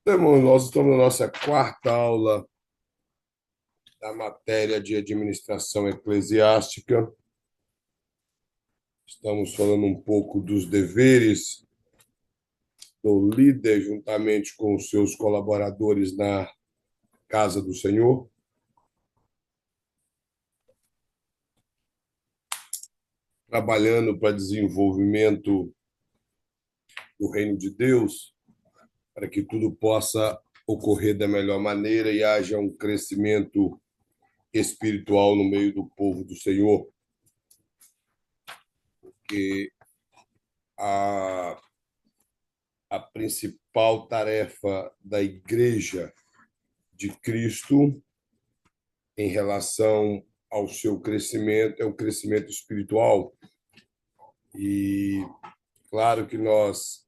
Irmão, nós estamos na nossa quarta aula da matéria de administração eclesiástica. Estamos falando um pouco dos deveres do líder juntamente com os seus colaboradores na casa do Senhor, trabalhando para desenvolvimento do reino de Deus, para que tudo possa ocorrer da melhor maneira e haja um crescimento espiritual no meio do povo do Senhor, que a a principal tarefa da Igreja de Cristo em relação ao seu crescimento é o crescimento espiritual. E claro que nós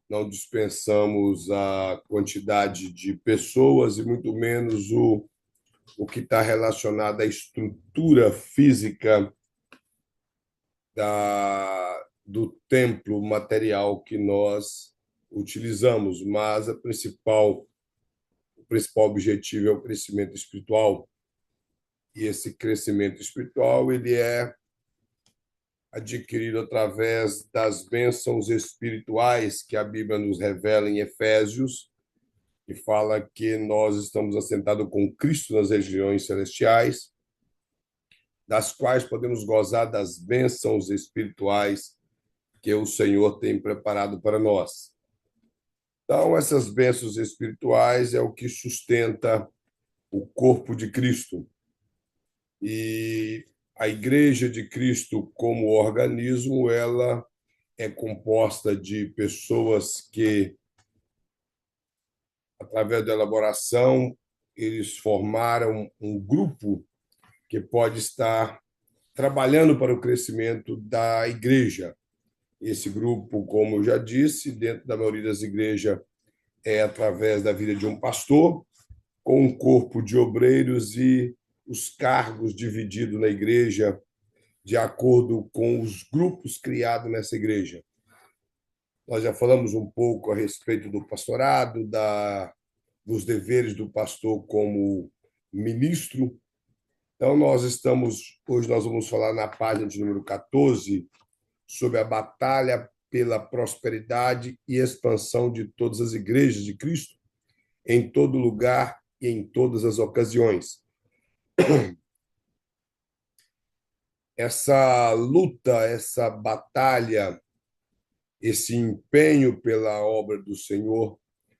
não dispensamos a quantidade de pessoas e muito menos o que está relacionado à estrutura física do templo material que nós utilizamos, mas o principal objetivo é o crescimento espiritual. E esse crescimento espiritual ele é adquirido através das bênçãos espirituais que a Bíblia nos revela em Efésios, que fala que nós estamos assentados com Cristo nas regiões celestiais, das quais podemos gozar das bênçãos espirituais que o Senhor tem preparado para nós. Então, essas bênçãos espirituais é o que sustenta o corpo de Cristo. E a Igreja de Cristo, como organismo, ela é composta de pessoas que, através da elaboração, eles formaram um grupo que pode estar trabalhando para o crescimento da igreja. Esse grupo, como eu já disse, dentro da maioria das igrejas, é através da vida de um pastor, com um corpo de obreiros e os cargos divididos na igreja de acordo com os grupos criados nessa igreja. Nós já falamos um pouco a respeito do pastorado, dos deveres do pastor como ministro. Então, hoje nós vamos falar na página de número 14 sobre a batalha pela prosperidade e expansão de todas as igrejas de Cristo, em todo lugar e em todas as ocasiões. Essa luta, essa batalha, esse empenho pela obra do Senhor,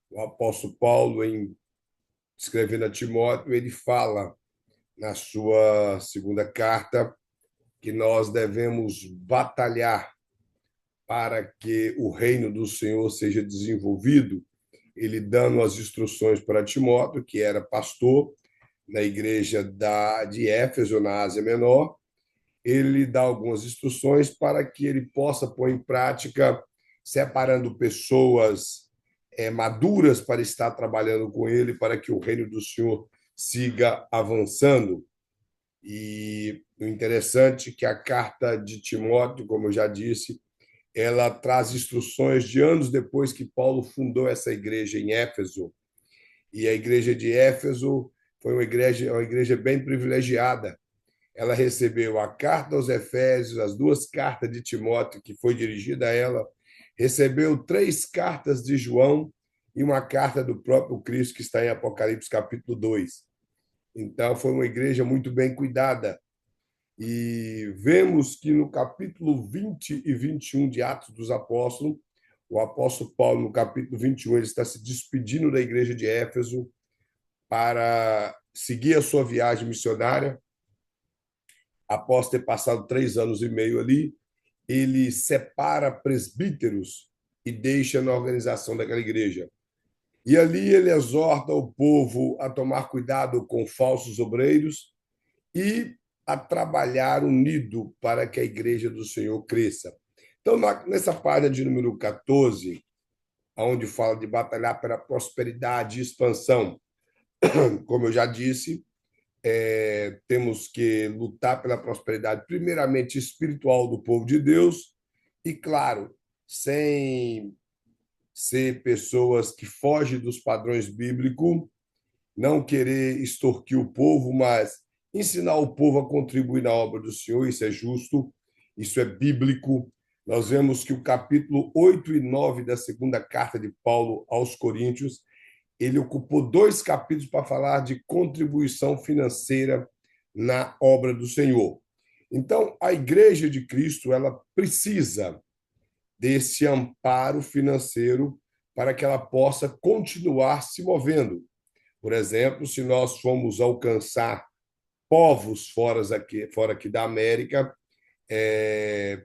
o apóstolo Paulo, em escrevendo a Timóteo, ele fala na sua segunda carta que nós devemos batalhar para que o reino do Senhor seja desenvolvido. Ele dando as instruções para Timóteo, que era pastor na igreja de Éfeso, na Ásia Menor, ele dá algumas instruções para que ele possa pôr em prática, separando pessoas maduras para estar trabalhando com ele, para que o reino do Senhor siga avançando. E o interessante é que a carta de Timóteo, como eu já disse, ela traz instruções de anos depois que Paulo fundou essa igreja em Éfeso. E a igreja de Éfeso foi uma igreja bem privilegiada. Ela recebeu a carta aos Efésios, as duas cartas de Timóteo, que foi dirigida a ela, recebeu três cartas de João e uma carta do próprio Cristo, que está em Apocalipse capítulo 2. Então, foi uma igreja muito bem cuidada. E vemos que no capítulo 20 e 21 de Atos dos Apóstolos, o apóstolo Paulo, no capítulo 21, ele está se despedindo da igreja de Éfeso para seguir a sua viagem missionária. Após ter passado 3 anos e meio ali, ele separa presbíteros e deixa na organização daquela igreja. E ali ele exorta o povo a tomar cuidado com falsos obreiros e a trabalhar unido para que a igreja do Senhor cresça. Então, nessa página de número 14, onde fala de batalhar pela prosperidade e expansão, como eu já disse, temos que lutar pela prosperidade, primeiramente espiritual do povo de Deus, e, claro, sem, ser pessoas que fogem dos padrões bíblicos, não querer extorquir o povo, mas ensinar o povo a contribuir na obra do Senhor. Isso é justo, isso é bíblico. Nós vemos que o capítulo 8 e 9 da segunda carta de Paulo aos Coríntios, ele ocupou 2 capítulos para falar de contribuição financeira na obra do Senhor. Então, a Igreja de Cristo, ela precisa desse amparo financeiro para que ela possa continuar se movendo. Por exemplo, se nós formos alcançar povos fora aqui da América,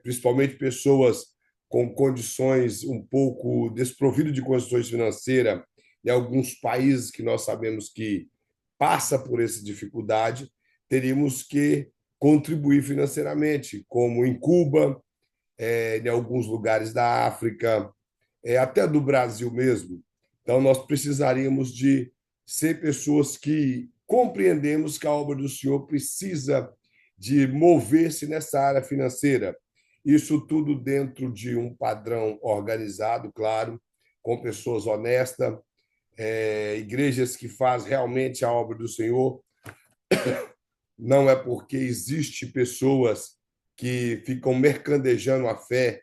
principalmente pessoas com condições um pouco desprovidas de condições financeiras, em alguns países que nós sabemos que passa por essa dificuldade, teríamos que contribuir financeiramente, como em Cuba, em alguns lugares da África, até do Brasil mesmo. Então, nós precisaríamos de ser pessoas que compreendemos que a obra do Senhor precisa de mover-se nessa área financeira. Isso tudo dentro de um padrão organizado, claro, com pessoas honestas, igrejas que fazem realmente a obra do Senhor. Não é porque existe pessoas que ficam mercandejando a fé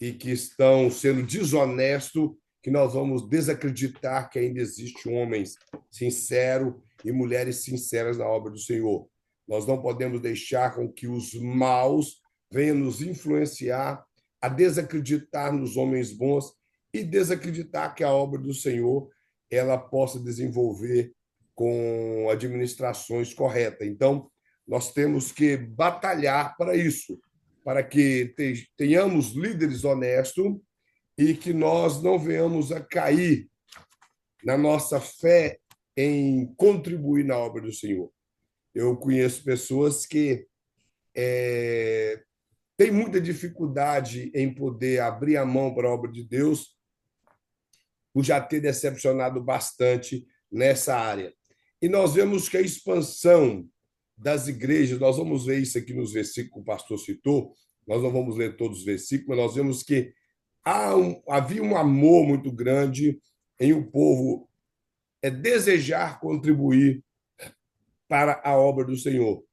e que estão sendo desonestos que nós vamos desacreditar que ainda existe homens sinceros e mulheres sinceras na obra do Senhor. Nós não podemos deixar com que os maus venham nos influenciar a desacreditar nos homens bons e desacreditar que a obra do Senhor ela possa desenvolver com administrações corretas. Então, nós temos que batalhar para isso, para que tenhamos líderes honestos e que nós não venhamos a cair na nossa fé em contribuir na obra do Senhor. Eu conheço pessoas que têm muita dificuldade em poder abrir a mão para a obra de Deus, por já ter decepcionado bastante nessa área. E nós vemos que a expansão das igrejas, nós vamos ver isso aqui nos versículos que o pastor citou, nós não vamos ler todos os versículos, mas nós vemos que havia um amor muito grande em o povo desejar contribuir para a obra do Senhor.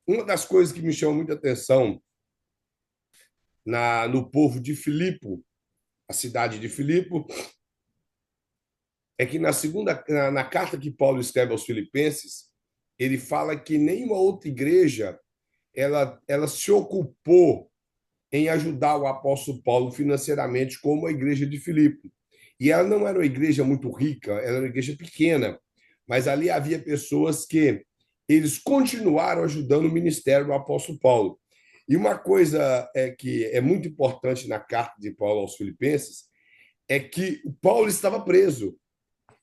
Uma das coisas que me chamou muita atenção no povo de Filipe, a cidade de Filipe, é que na carta que Paulo escreve aos Filipenses, ele fala que nenhuma outra igreja ela se ocupou em ajudar o apóstolo Paulo financeiramente como a igreja de Filipe. E ela não era uma igreja muito rica, ela era uma igreja pequena, mas ali havia pessoas que eles continuaram ajudando o ministério do apóstolo Paulo. E uma coisa que é muito importante na carta de Paulo aos Filipenses é que Paulo estava preso.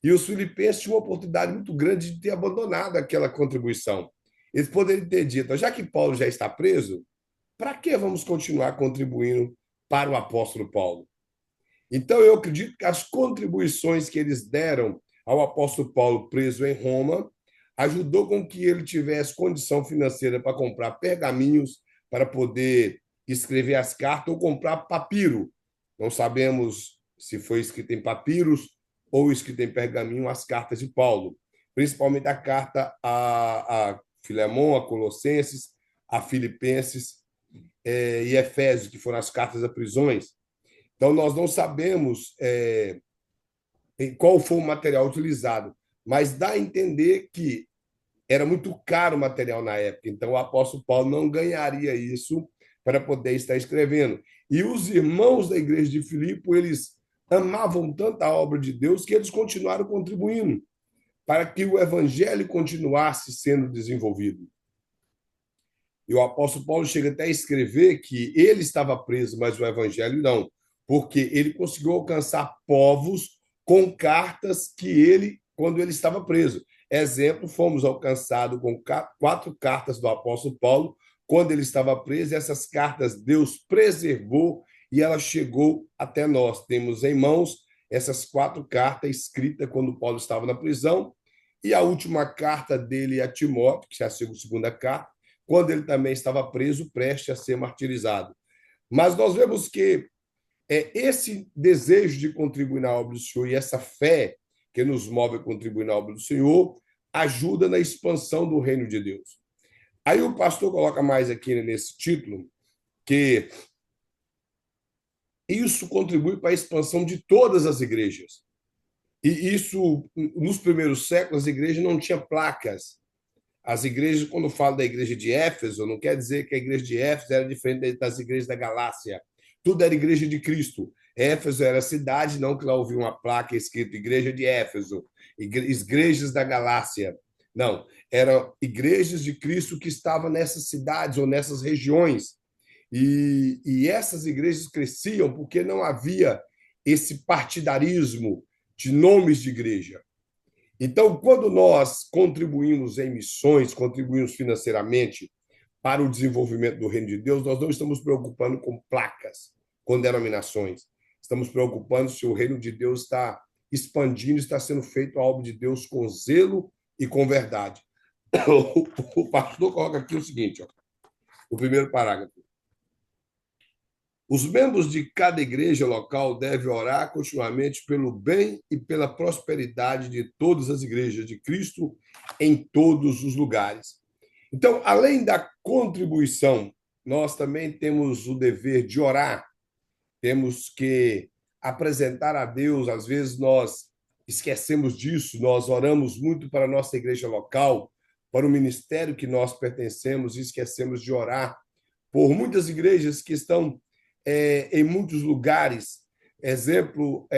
E os filipenses tinham uma oportunidade muito grande de ter abandonado aquela contribuição. Eles poderiam ter dito, já que Paulo já está preso, para que vamos continuar contribuindo para o apóstolo Paulo? Então, eu acredito que as contribuições que eles deram ao apóstolo Paulo preso em Roma ajudou com que ele tivesse condição financeira para comprar pergaminhos, para poder escrever as cartas ou comprar papiro. Não sabemos se foi escrito em papiros ou escrito em pergaminho as cartas de Paulo, principalmente a carta a Filemão, a Colossenses, a Filipenses e Efésios, que foram as cartas a prisões. Então, nós não sabemos qual foi o material utilizado, mas dá a entender que era muito caro o material na época, então o apóstolo Paulo não ganharia isso para poder estar escrevendo. E os irmãos da igreja de Filipe, eles amavam tanto a obra de Deus que eles continuaram contribuindo para que o evangelho continuasse sendo desenvolvido. E o apóstolo Paulo chega até a escrever que ele estava preso, mas o evangelho não, porque ele conseguiu alcançar povos com cartas que ele, quando ele estava preso. Exemplo, fomos alcançados com 4 cartas do apóstolo Paulo, quando ele estava preso, e essas cartas Deus preservou e ela chegou até nós. Temos em mãos essas 4 cartas escritas quando Paulo estava na prisão, e a última carta dele a Timóteo, que é a segunda carta, quando ele também estava preso, prestes a ser martirizado. Mas nós vemos que esse desejo de contribuir na obra do Senhor e essa fé que nos move a contribuir na obra do Senhor ajuda na expansão do reino de Deus. Aí o pastor coloca mais aqui nesse título que isso contribui para a expansão de todas as igrejas. E isso, nos primeiros séculos, as igrejas não tinham placas. As igrejas, quando falo da igreja de Éfeso, não quer dizer que a igreja de Éfeso era diferente das igrejas da Galácia. Tudo era igreja de Cristo. Éfeso era a cidade, não que lá havia uma placa escrita igreja de Éfeso, igrejas da Galácia. Não, eram igrejas de Cristo que estavam nessas cidades ou nessas regiões. E essas igrejas cresciam porque não havia esse partidarismo de nomes de igreja. Então, quando nós contribuímos em missões, contribuímos financeiramente para o desenvolvimento do reino de Deus, nós não estamos preocupando com placas, com denominações. Estamos preocupando se o reino de Deus está expandindo, está sendo feito a obra de Deus com zelo e com verdade. O pastor coloca aqui o seguinte, ó, o primeiro parágrafo. Os membros de cada igreja local devem orar continuamente pelo bem e pela prosperidade de todas as igrejas de Cristo em todos os lugares. Então, além da contribuição, nós também temos o dever de orar. Temos que apresentar a Deus. Às vezes nós esquecemos disso, nós oramos muito para a nossa igreja local, para o ministério que nós pertencemos e esquecemos de orar por muitas igrejas que estão em muitos lugares. Exemplo,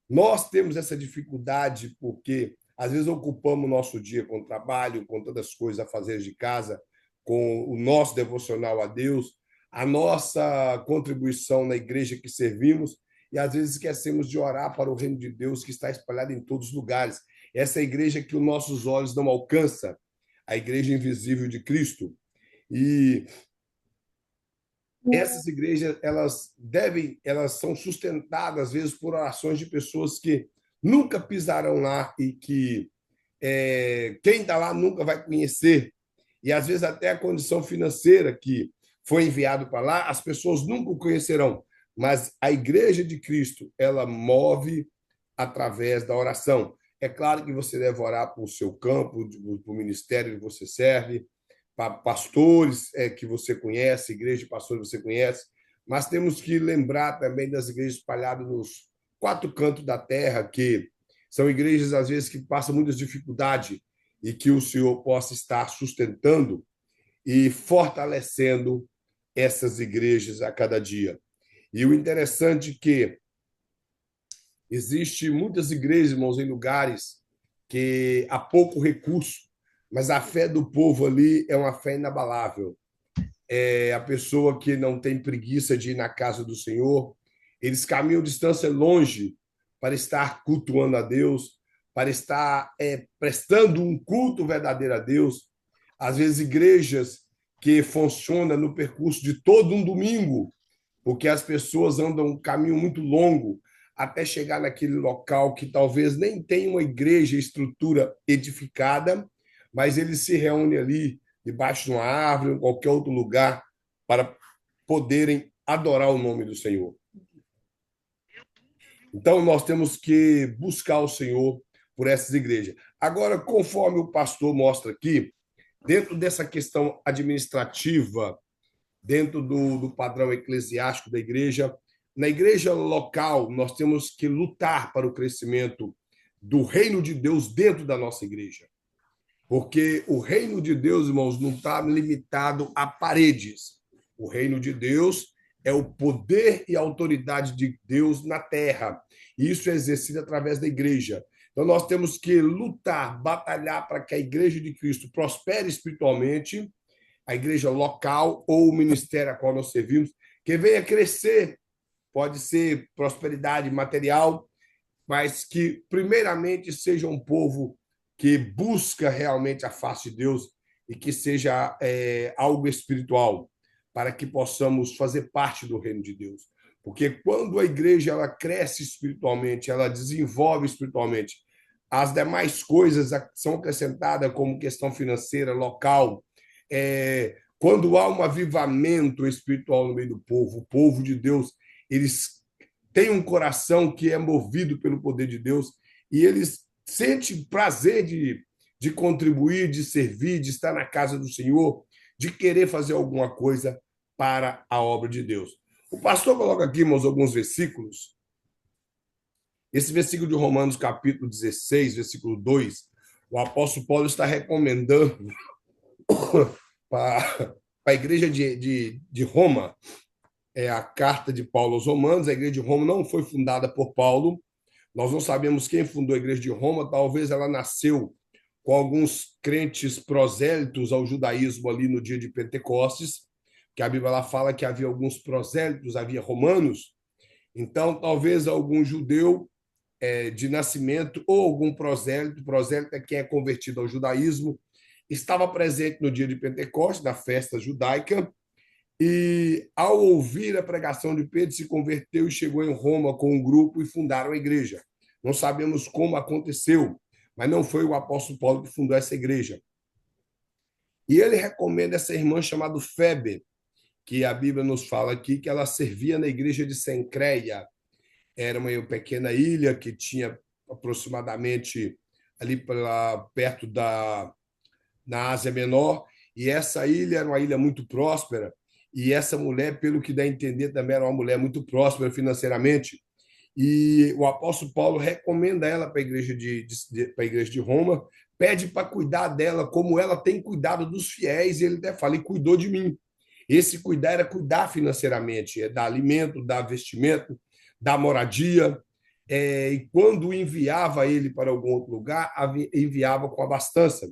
nós temos essa dificuldade porque às vezes ocupamos o nosso dia com trabalho, com tantas coisas a fazer de casa, com o nosso devocional a Deus, a nossa contribuição na igreja que servimos, e às vezes esquecemos de orar para o reino de Deus que está espalhado em todos os lugares. Essa igreja que os nossos olhos não alcançam, a igreja invisível de Cristo. E essas igrejas elas são sustentadas às vezes por orações de pessoas que nunca pisarão lá e que quem está lá nunca vai conhecer, e às vezes até a condição financeira que foi enviado para lá as pessoas nunca o conhecerão, mas a igreja de Cristo ela move através da oração. É claro que você deve orar para o seu campo, para o ministério que você serve, pastores que você conhece, igreja de pastores que você conhece, mas temos que lembrar também das igrejas espalhadas nos quatro cantos da terra, que são igrejas, às vezes, que passam muitas dificuldades e que o Senhor possa estar sustentando e fortalecendo essas igrejas a cada dia. E o interessante é que existe muitas igrejas, irmãos, em lugares que há pouco recurso, mas a fé do povo ali é uma fé inabalável. É a pessoa que não tem preguiça de ir na casa do Senhor, eles caminham distância longe para estar cultuando a Deus, para estar prestando um culto verdadeiro a Deus. Às vezes, igrejas que funcionam no percurso de todo um domingo, porque as pessoas andam um caminho muito longo até chegar naquele local que talvez nem tenha uma igreja, estrutura edificada, mas eles se reúnem ali debaixo de uma árvore, ou em qualquer outro lugar, para poderem adorar o nome do Senhor. Então, nós temos que buscar o Senhor por essas igrejas. Agora, conforme o pastor mostra aqui, dentro dessa questão administrativa, dentro do padrão eclesiástico da igreja, na igreja local, nós temos que lutar para o crescimento do reino de Deus dentro da nossa igreja. Porque o reino de Deus, irmãos, não está limitado a paredes. O reino de Deus é o poder e a autoridade de Deus na terra. E isso é exercido através da igreja. Então, nós temos que lutar, batalhar para que a igreja de Cristo prospere espiritualmente, a igreja local ou o ministério a qual nós servimos, que venha crescer. Pode ser prosperidade material, mas que, primeiramente, seja um povo que busca realmente a face de Deus e que seja algo espiritual, para que possamos fazer parte do reino de Deus. Porque quando a igreja ela cresce espiritualmente, ela desenvolve espiritualmente, as demais coisas são acrescentadas como questão financeira, local. Quando há um avivamento espiritual no meio do povo, o povo de Deus, eles têm um coração que é movido pelo poder de Deus e eles sentem prazer de contribuir, de servir, de estar na casa do Senhor, de querer fazer alguma coisa para a obra de Deus. O pastor coloca aqui, irmãos, alguns versículos. Esse versículo de Romanos, capítulo 16, versículo 2, o apóstolo Paulo está recomendando para a igreja de Roma, é a carta de Paulo aos Romanos. A igreja de Roma não foi fundada por Paulo. Nós não sabemos quem fundou a igreja de Roma. Talvez ela nasceu com alguns crentes prosélitos ao judaísmo ali no dia de Pentecostes, que a Bíblia lá fala que havia alguns prosélitos, havia romanos. Então, talvez algum judeu de nascimento ou algum prosélito, prosélito é quem é convertido ao judaísmo, estava presente no dia de Pentecostes, na festa judaica, e ao ouvir a pregação de Pedro, se converteu e chegou em Roma com um grupo e fundaram a igreja. Não sabemos como aconteceu, mas não foi o apóstolo Paulo que fundou essa igreja. E ele recomenda essa irmã chamada Febe, que a Bíblia nos fala aqui que ela servia na igreja de Cencreia. Era uma pequena ilha que tinha aproximadamente ali perto na Ásia Menor, e essa ilha era uma ilha muito próspera, e essa mulher, pelo que dá a entender, também era uma mulher muito próspera financeiramente, e o apóstolo Paulo recomenda ela para a igreja para a igreja de Roma, pede para cuidar dela como ela tem cuidado dos fiéis, e ele até fala, e cuidou de mim. Esse cuidar era cuidar financeiramente, é dar alimento, dar vestimento, dar moradia, e quando enviava ele para algum outro lugar, enviava com abastança,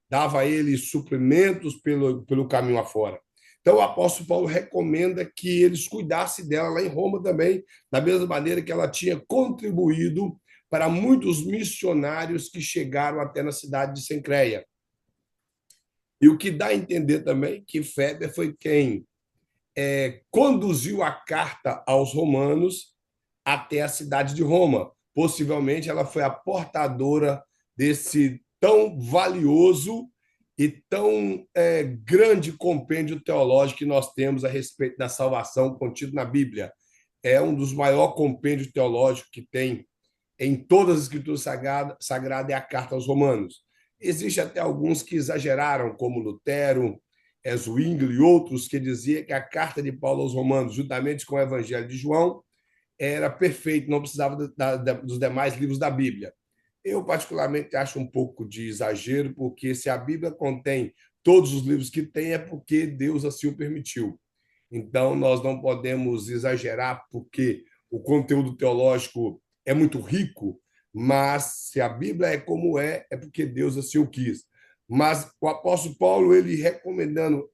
dava a ele suprimentos pelo caminho afora. Então, o apóstolo Paulo recomenda que eles cuidassem dela lá em Roma também, da mesma maneira que ela tinha contribuído para muitos missionários que chegaram até na cidade de Cencreia. E o que dá a entender também que Feber foi quem conduziu a carta aos romanos até a cidade de Roma. Possivelmente ela foi a portadora desse tão valioso e tão grande compêndio teológico que nós temos a respeito da salvação contido na Bíblia. É um dos maiores compêndios teológicos que tem em todas as escrituras sagradas, é a carta aos Romanos. Existem até alguns que exageraram, como Lutero, Zwingli e outros, que diziam que a carta de Paulo aos Romanos, juntamente com o Evangelho de João, era perfeito, não precisava dos demais livros da Bíblia. Eu, particularmente, acho um pouco de exagero, porque se a Bíblia contém todos os livros que tem, é porque Deus assim o permitiu. Então, nós não podemos exagerar, porque o conteúdo teológico é muito rico, mas se a Bíblia é como é porque Deus assim o quis. Mas o apóstolo Paulo, ele recomendando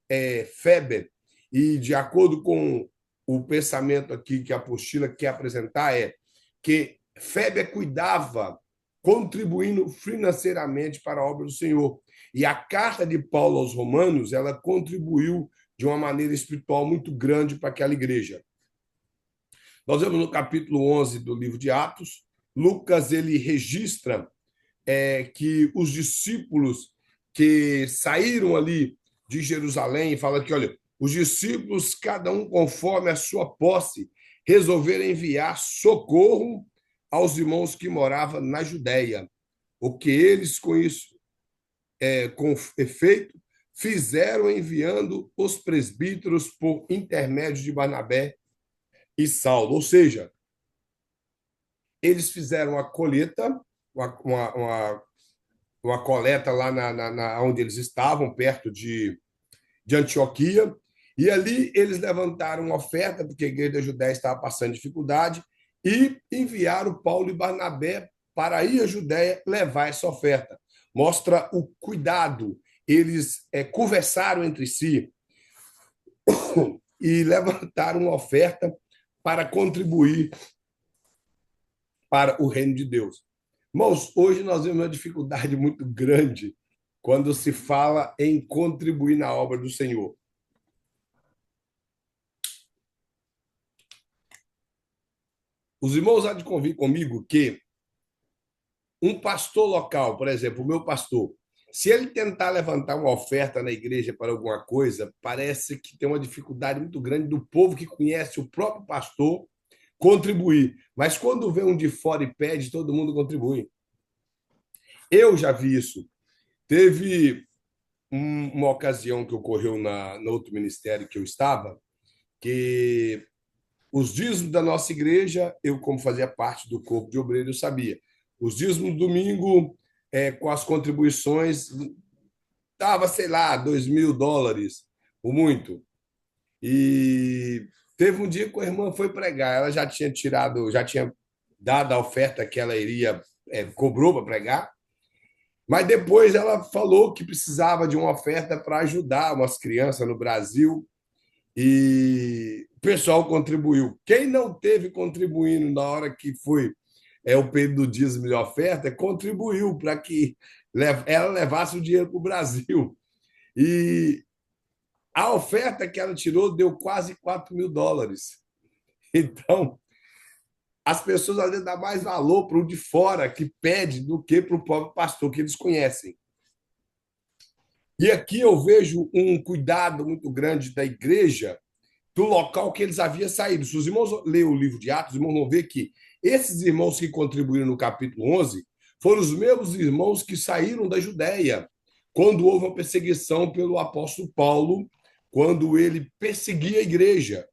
Feber, e de acordo com o pensamento aqui que a apostila quer apresentar, é que Feber cuidava, contribuindo financeiramente para a obra do Senhor. E a carta de Paulo aos Romanos, ela contribuiu de uma maneira espiritual muito grande para aquela igreja. Nós vemos no capítulo 11 do livro de Atos, Lucas ele registra que os discípulos que saíram ali de Jerusalém, fala que, olha, os discípulos, cada um conforme a sua posse, resolveram enviar socorro aos irmãos que moravam na Judéia. O que eles, com isso, com efeito, fizeram enviando os presbíteros por intermédio de Barnabé e Saulo. Ou seja, eles fizeram a colheita, uma coleta lá onde eles estavam, perto de Antioquia, e ali eles levantaram uma oferta, porque a igreja da Judéia estava passando dificuldade, e enviaram Paulo e Barnabé para ir à Judéia levar essa oferta. Mostra o cuidado. Eles conversaram entre si e levantaram uma oferta para contribuir para o reino de Deus. Irmãos, hoje nós vemos uma dificuldade muito grande quando se fala em contribuir na obra do Senhor. Os irmãos há de convir comigo que um pastor local, por exemplo, o meu pastor, se ele tentar levantar uma oferta na igreja para alguma coisa, parece que tem uma dificuldade muito grande do povo que conhece o próprio pastor contribuir. Mas quando vem um de fora e pede, todo mundo contribui. Eu já vi isso. Teve uma ocasião que ocorreu no outro ministério que eu estava, que os dízimos da nossa igreja, eu, como fazia parte do corpo de obreiros, eu sabia. Os dízimos do domingo, com as contribuições, dava, sei lá, US$ 2.000, por muito. E teve um dia que a irmã foi pregar, ela já tinha tirado, já tinha dado a oferta que ela iria, cobrou para pregar, mas depois ela falou que precisava de uma oferta para ajudar umas crianças no Brasil e o pessoal contribuiu. Quem não teve contribuindo na hora que foi o período do dízimo de oferta, contribuiu para que ela levasse o dinheiro para o Brasil. E a oferta que ela tirou deu quase US$ 4.000. Então, as pessoas às vezes dão mais valor para o de fora que pede do que para o próprio pastor que eles conhecem. E aqui eu vejo um cuidado muito grande da igreja do local que eles haviam saído. Se os irmãos lerem o livro de Atos, os irmãos vão ver que esses irmãos que contribuíram no capítulo 11 foram os mesmos irmãos que saíram da Judéia quando houve uma perseguição pelo apóstolo Paulo, quando ele perseguia a igreja.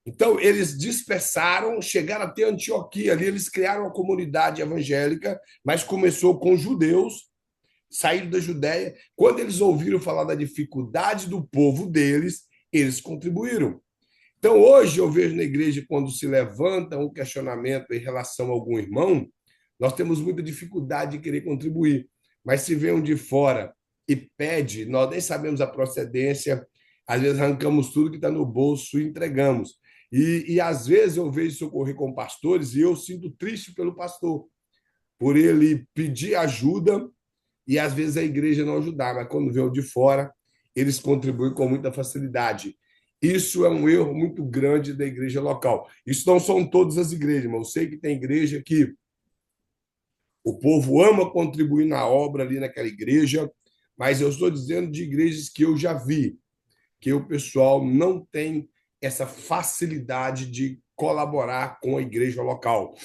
Então, eles dispersaram, chegaram até Antioquia. Ali eles criaram uma comunidade evangélica, mas começou com judeus, saíram da Judéia. Quando eles ouviram falar da dificuldade do povo deles, eles contribuíram. Então, hoje eu vejo na igreja, quando se levanta um questionamento em relação a algum irmão, nós temos muita dificuldade de querer contribuir. Mas se vem um de fora e pede, nós nem sabemos a procedência, às vezes arrancamos tudo que está no bolso e entregamos. E às vezes eu vejo isso ocorrer com pastores e eu sinto triste pelo pastor, por ele pedir ajuda e às vezes a igreja não ajudar, mas quando vem o de fora, eles contribuem com muita facilidade. Isso é um erro muito grande da igreja local. Isso não são todas as igrejas, mas eu sei que tem igreja que o povo ama contribuir na obra ali naquela igreja, mas eu estou dizendo de igrejas que eu já vi, que o pessoal não tem essa facilidade de colaborar com a igreja local.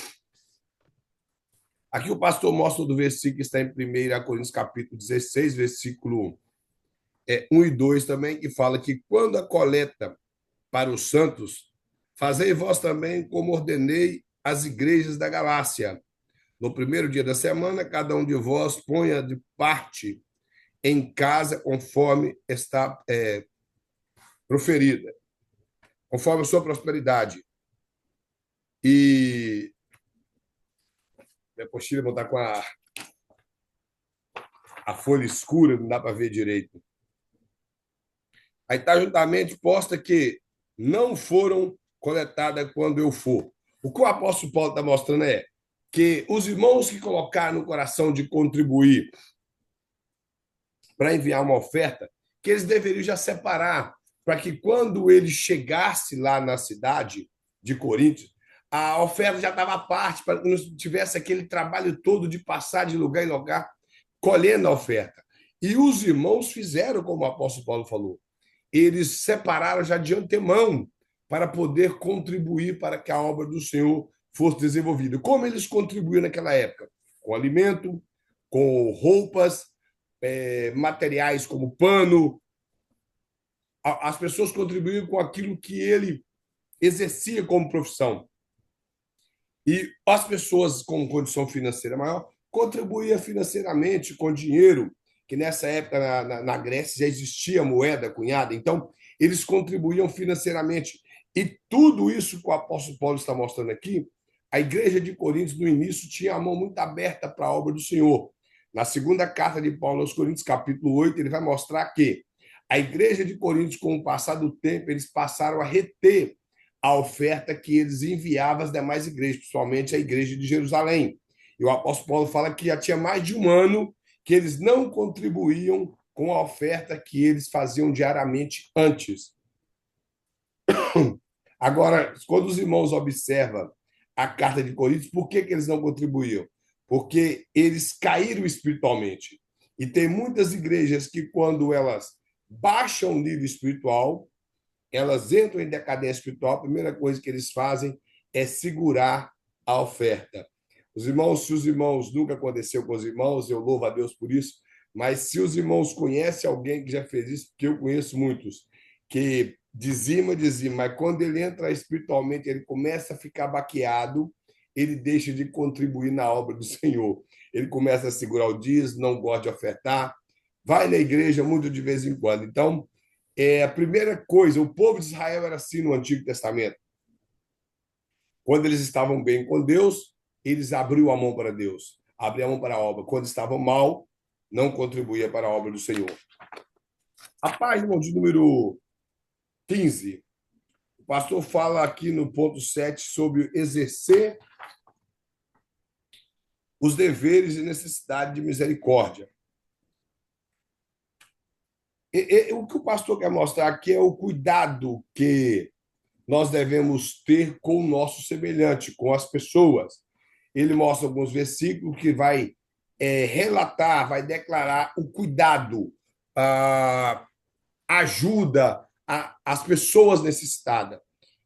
Aqui o pastor mostra do versículo que está em 1 Coríntios capítulo 16, versículo 1 e 2 também, que fala que quando a coleta para os santos, fazei vós também como ordenei as igrejas da Galácia. No primeiro dia da semana, cada um de vós ponha de parte em casa conforme está proferida, conforme a sua prosperidade. E minha apostila vou estar com a folha escura, não dá para ver direito. Aí está juntamente posta que não foram coletadas quando eu for. O que o apóstolo Paulo está mostrando é que os irmãos que colocaram no coração de contribuir para enviar uma oferta, que eles deveriam já separar, para que quando ele chegasse lá na cidade de Coríntios, a oferta já estava à parte, para que não tivesse aquele trabalho todo de passar de lugar em lugar, colhendo a oferta. E os irmãos fizeram como o apóstolo Paulo falou. Eles separaram já de antemão para poder contribuir para que a obra do Senhor fosse desenvolvida. Como eles contribuíram naquela época? Com alimento, com roupas, materiais como pano. As pessoas contribuíam com aquilo que ele exercia como profissão. E as pessoas com condição financeira maior contribuíam financeiramente com dinheiro, que nessa época na Grécia já existia moeda cunhada, então eles contribuíam financeiramente. E tudo isso que o apóstolo Paulo está mostrando aqui, a igreja de Coríntios, no início, tinha a mão muito aberta para a obra do Senhor. Na segunda carta de Paulo aos Coríntios, capítulo 8, ele vai mostrar que a igreja de Coríntios, com o passar do tempo, eles passaram a reter a oferta que eles enviavam às demais igrejas, principalmente a igreja de Jerusalém. E o apóstolo Paulo fala que já tinha mais de um ano que eles não contribuíam com a oferta que eles faziam diariamente antes. Agora, quando os irmãos observam a carta de Coríntios, por que eles não contribuíam? Porque eles caíram espiritualmente. E tem muitas igrejas que, quando elas baixam o nível espiritual, elas entram em decadência espiritual, a primeira coisa que eles fazem é segurar a oferta. Os irmãos, se os irmãos, nunca aconteceu com os irmãos, eu louvo a Deus por isso, mas se os irmãos conhecem alguém que já fez isso, porque eu conheço muitos, que dizima, mas quando ele entra espiritualmente, ele começa a ficar baqueado, ele deixa de contribuir na obra do Senhor. Ele começa a segurar o dízimo, não gosta de ofertar, vai na igreja muito de vez em quando. Então, a primeira coisa, o povo de Israel era assim no Antigo Testamento. Quando eles estavam bem com Deus, eles abriam a mão para Deus, abriam a mão para a obra. Quando estavam mal, não contribuía para a obra do Senhor. A página de número 15, o pastor fala aqui no ponto 7 sobre exercer os deveres e necessidade de misericórdia. O que o pastor quer mostrar aqui é o cuidado que nós devemos ter com o nosso semelhante, com as pessoas. Ele mostra alguns versículos que vai relatar, vai declarar o cuidado, a ajuda às pessoas necessitadas.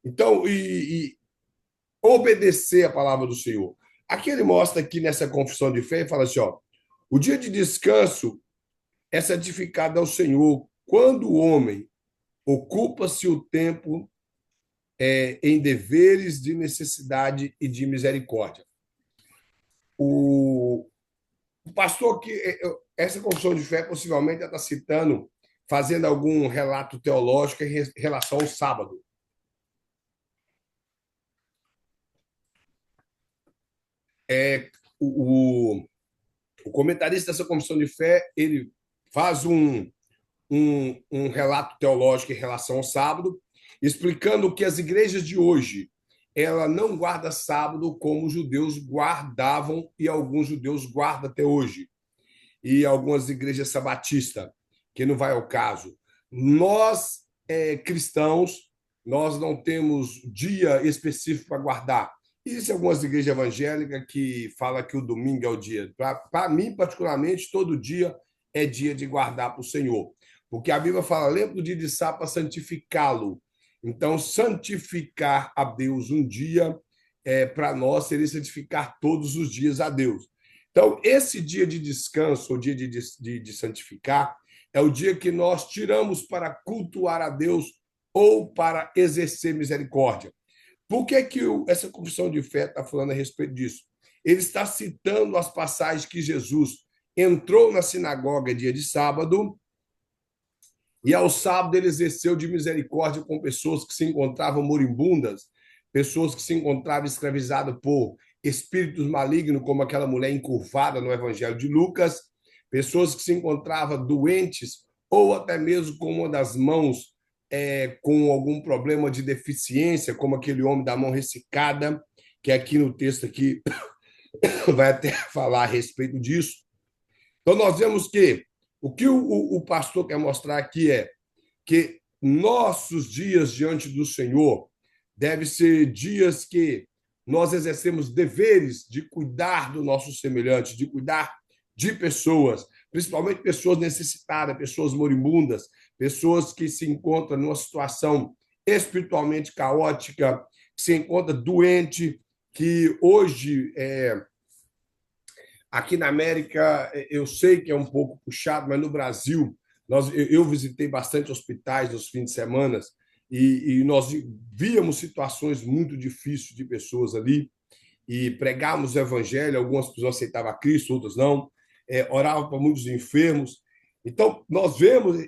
Então, e obedecer a palavra do Senhor. Aqui ele mostra aqui nessa confissão de fé e fala assim, ó, o dia de descanso é santificado ao Senhor quando o homem ocupa-se o tempo em deveres de necessidade e de misericórdia. O pastor que essa confissão de fé possivelmente está citando, fazendo algum relato teológico em relação ao sábado. O comentarista dessa confissão de fé ele faz um relato teológico em relação ao sábado, explicando que as igrejas de hoje ela não guarda sábado como os judeus guardavam e alguns judeus guardam até hoje. E algumas igrejas sabatistas, que não vai ao caso. Nós, cristãos, nós não temos dia específico para guardar. Existem algumas igrejas evangélicas que falam que o domingo é o dia. Para mim, particularmente, todo dia é dia de guardar para o Senhor. Porque a Bíblia fala, lembra do dia de sábado para santificá-lo. Então, santificar a Deus um dia, para nós, seria santificar todos os dias a Deus. Então, esse dia de descanso, o dia de santificar, é o dia que nós tiramos para cultuar a Deus ou para exercer misericórdia. Por que essa confissão de fé está falando a respeito disso? Ele está citando as passagens que Jesus entrou na sinagoga dia de sábado e ao sábado ele exerceu de misericórdia com pessoas que se encontravam moribundas, pessoas que se encontravam escravizadas por espíritos malignos, como aquela mulher encurvada no Evangelho de Lucas, pessoas que se encontravam doentes ou até mesmo com uma das mãos com algum problema de deficiência, como aquele homem da mão ressecada, que aqui no texto aqui vai até falar a respeito disso. Então, nós vemos que o que o pastor quer mostrar aqui é que nossos dias diante do Senhor devem ser dias que nós exercemos deveres de cuidar do nosso semelhante, de cuidar de pessoas, principalmente pessoas necessitadas, pessoas moribundas, pessoas que se encontram numa situação espiritualmente caótica, que se encontra doente, que hoje aqui na América eu sei que é um pouco puxado, mas no Brasil eu visitei bastante hospitais nos fins de semana e nós víamos situações muito difíceis de pessoas ali e pregávamos o evangelho, algumas pessoas aceitavam Cristo, outras não, oravam para muitos enfermos. Então, nós vemos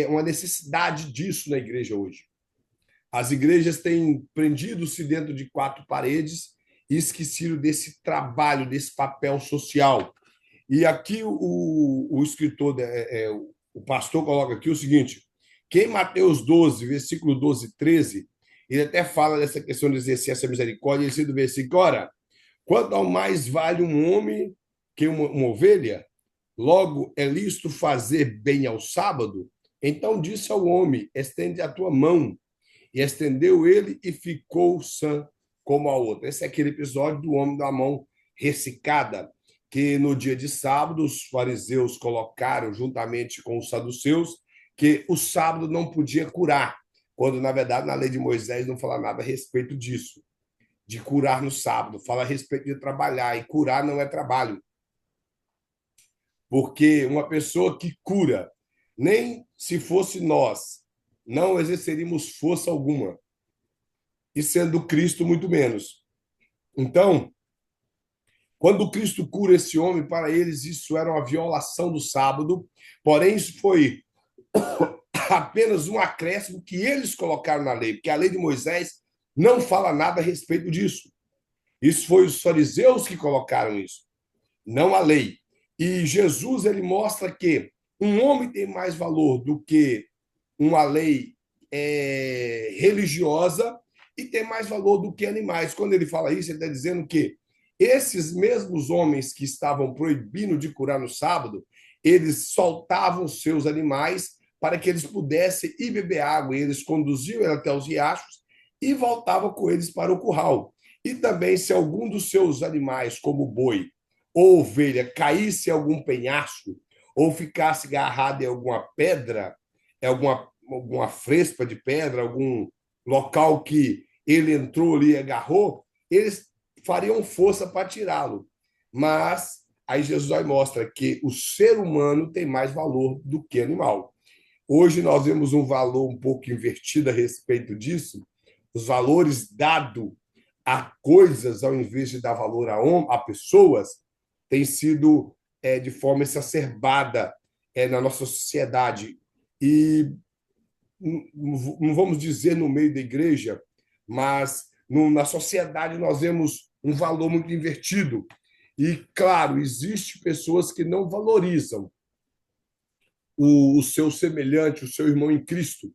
uma necessidade disso na igreja hoje. As igrejas têm prendido-se dentro de quatro paredes e esquecido desse trabalho, desse papel social. E aqui o escritor, o pastor coloca aqui o seguinte, que em Mateus 12, versículo 12 e 13, ele até fala dessa questão de exercer essa misericórdia, ele diz do versículo, ora, quanto ao mais vale um homem que uma ovelha, logo é lícito fazer bem ao sábado, então disse ao homem, estende a tua mão, e estendeu ele e ficou sã como a outra. Esse é aquele episódio do homem da mão ressecada, que no dia de sábado os fariseus colocaram, juntamente com os saduceus, que o sábado não podia curar, quando, na verdade, na lei de Moisés não fala nada a respeito disso, de curar no sábado, fala a respeito de trabalhar, e curar não é trabalho. Porque uma pessoa que cura, nem se fosse nós, não exerceríamos força alguma, e sendo Cristo, muito menos. Então, quando Cristo cura esse homem, para eles isso era uma violação do sábado, porém isso foi apenas um acréscimo que eles colocaram na lei, porque a lei de Moisés não fala nada a respeito disso. Isso foi os fariseus que colocaram isso, não a lei. E Jesus ele mostra que um homem tem mais valor do que uma lei religiosa e tem mais valor do que animais. Quando ele fala isso, ele está dizendo que esses mesmos homens que estavam proibindo de curar no sábado, eles soltavam seus animais para que eles pudessem ir beber água, e eles conduziam ele até os riachos e voltavam com eles para o curral. E também, se algum dos seus animais, como boi ou ovelha, caísse em algum penhasco ou ficasse agarrado em alguma pedra, em alguma frespa de pedra, algum local que ele entrou ali e agarrou, eles fariam força para tirá-lo. Mas aí Jesus aí mostra que o ser humano tem mais valor do que animal. Hoje nós vemos um valor um pouco invertido a respeito disso, os valores dados a coisas ao invés de dar valor a pessoas tem sido de forma exacerbada na nossa sociedade. E não vamos dizer no meio da igreja, mas na sociedade nós vemos um valor muito invertido. E, claro, existem pessoas que não valorizam o seu semelhante, o seu irmão em Cristo,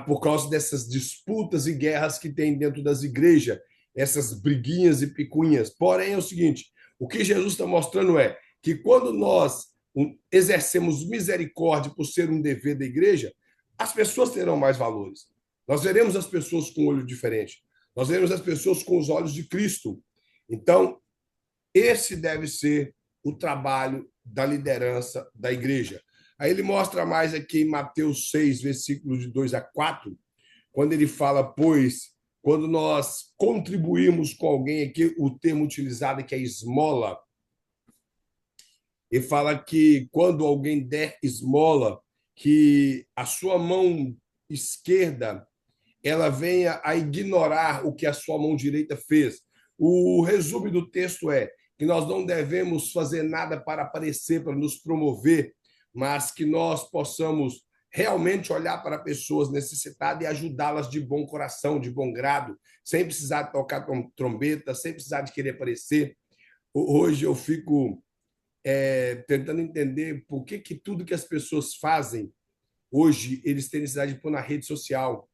por causa dessas disputas e guerras que tem dentro das igrejas, essas briguinhas e picuinhas. Porém, é o seguinte, o que Jesus está mostrando é que quando nós exercemos misericórdia por ser um dever da igreja, as pessoas terão mais valores. Nós veremos as pessoas com um olho diferente. Nós veremos as pessoas com os olhos de Cristo. Então, esse deve ser o trabalho da liderança da igreja. Aí ele mostra mais aqui em Mateus 6, versículos de 2 a 4, quando ele fala, pois, quando nós contribuímos com alguém, aqui o termo utilizado que é esmola, ele fala que quando alguém der esmola, que a sua mão esquerda ela venha a ignorar o que a sua mão direita fez. O resumo do texto é que nós não devemos fazer nada para aparecer, para nos promover, mas que nós possamos realmente olhar para pessoas necessitadas e ajudá-las de bom coração, de bom grado, sem precisar tocar trombeta, sem precisar de querer aparecer. Hoje eu fico tentando entender por que tudo que as pessoas fazem hoje eles têm necessidade de pôr na rede social.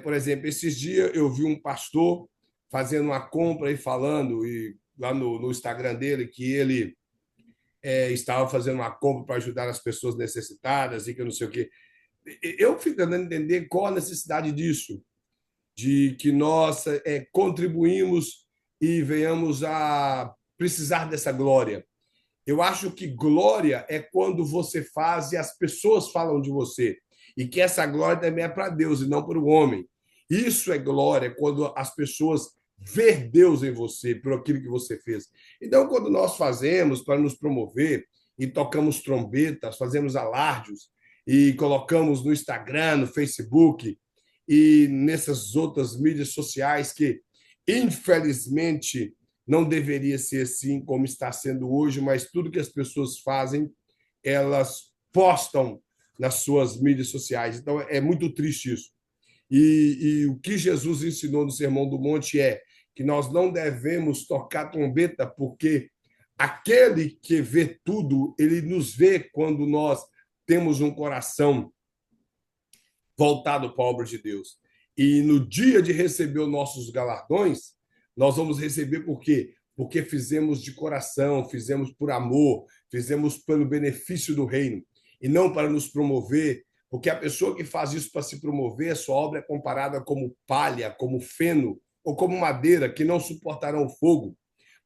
Por exemplo, esses dias eu vi um pastor fazendo uma compra e falando, e lá no Instagram dele, que ele estava fazendo uma compra para ajudar as pessoas necessitadas e que não sei o quê. Eu fico tentando entender qual a necessidade disso, de que nós contribuímos e venhamos a precisar dessa glória. Eu acho que glória é quando você faz e as pessoas falam de você. E que essa glória também é para Deus e não para o homem. Isso é glória quando as pessoas ver Deus em você, por aquilo que você fez. Então, quando nós fazemos para nos promover e tocamos trombetas, fazemos alardes e colocamos no Instagram, no Facebook e nessas outras mídias sociais que, infelizmente, não deveria ser assim como está sendo hoje, mas tudo que as pessoas fazem, elas postam nas suas mídias sociais. Então, é muito triste isso. E o que Jesus ensinou no Sermão do Monte é que nós não devemos tocar trombeta, porque aquele que vê tudo, ele nos vê quando nós temos um coração voltado para a obra de Deus. E no dia de receber os nossos galardões, nós vamos receber por quê? Porque fizemos de coração, fizemos por amor, fizemos pelo benefício do reino, e não para nos promover, porque a pessoa que faz isso para se promover, a sua obra é comparada como palha, como feno ou como madeira, que não suportarão o fogo.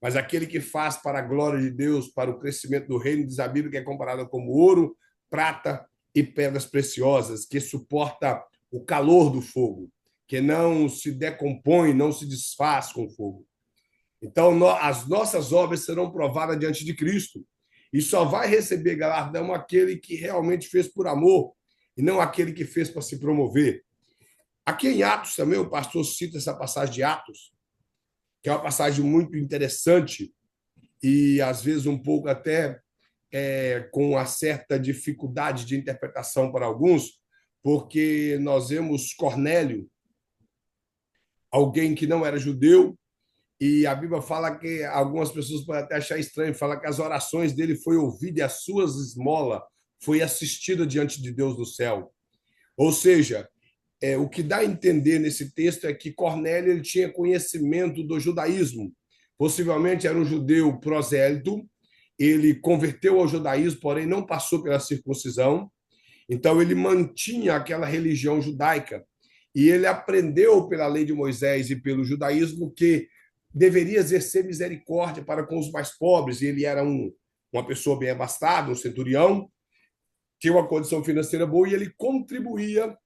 Mas aquele que faz para a glória de Deus, para o crescimento do reino, diz a Bíblia que é comparada como ouro, prata e pedras preciosas, que suporta o calor do fogo, que não se decompõe, não se desfaz com o fogo. Então, as nossas obras serão provadas diante de Cristo. E só vai receber galardão aquele que realmente fez por amor e não aquele que fez para se promover. Aqui em Atos também, o pastor cita essa passagem de Atos, que é uma passagem muito interessante e, às vezes, um pouco até com uma certa dificuldade de interpretação para alguns, porque nós vemos Cornélio, alguém que não era judeu, e a Bíblia fala que algumas pessoas podem até achar estranho, fala que as orações dele foi ouvida e as suas esmolas foi assistida diante de Deus do céu. Ou seja, o que dá a entender nesse texto é que Cornélio ele tinha conhecimento do judaísmo. Possivelmente era um judeu prosélito, ele converteu ao judaísmo, porém não passou pela circuncisão. Então ele mantinha aquela religião judaica. E ele aprendeu pela lei de Moisés e pelo judaísmo que deveria exercer misericórdia para com os mais pobres. E ele era uma pessoa bem abastada, um centurião, tinha uma condição financeira boa e ele contribuía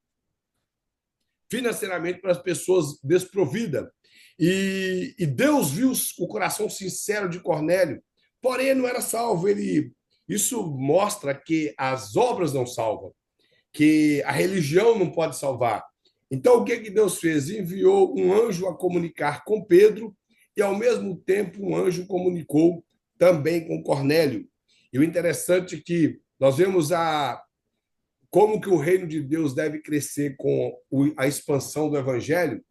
financeiramente para as pessoas desprovidas. E Deus viu o coração sincero de Cornélio, porém ele não era salvo. Isso mostra que as obras não salvam, que a religião não pode salvar. Então, o que Deus fez? Enviou um anjo a comunicar com Pedro e, ao mesmo tempo, um anjo comunicou também com Cornélio. E o interessante é que nós vemos como que o reino de Deus deve crescer com a expansão do evangelho,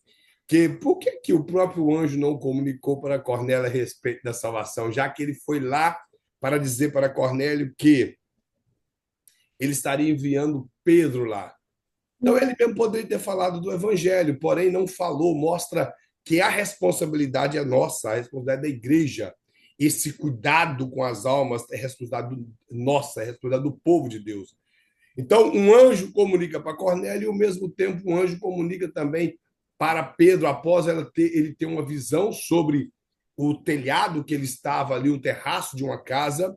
que por que o próprio anjo não comunicou para Cornélio a respeito da salvação, já que ele foi lá para dizer para Cornélio que ele estaria enviando Pedro lá. Então, ele mesmo poderia ter falado do evangelho, porém não falou, mostra que a responsabilidade é nossa, a responsabilidade da igreja. Esse cuidado com as almas é responsabilidade nossa, é responsabilidade do povo de Deus. Então, um anjo comunica para Cornélio e, ao mesmo tempo, um anjo comunica também para Pedro, após ele ter uma visão sobre o telhado que ele estava ali, o terraço de uma casa.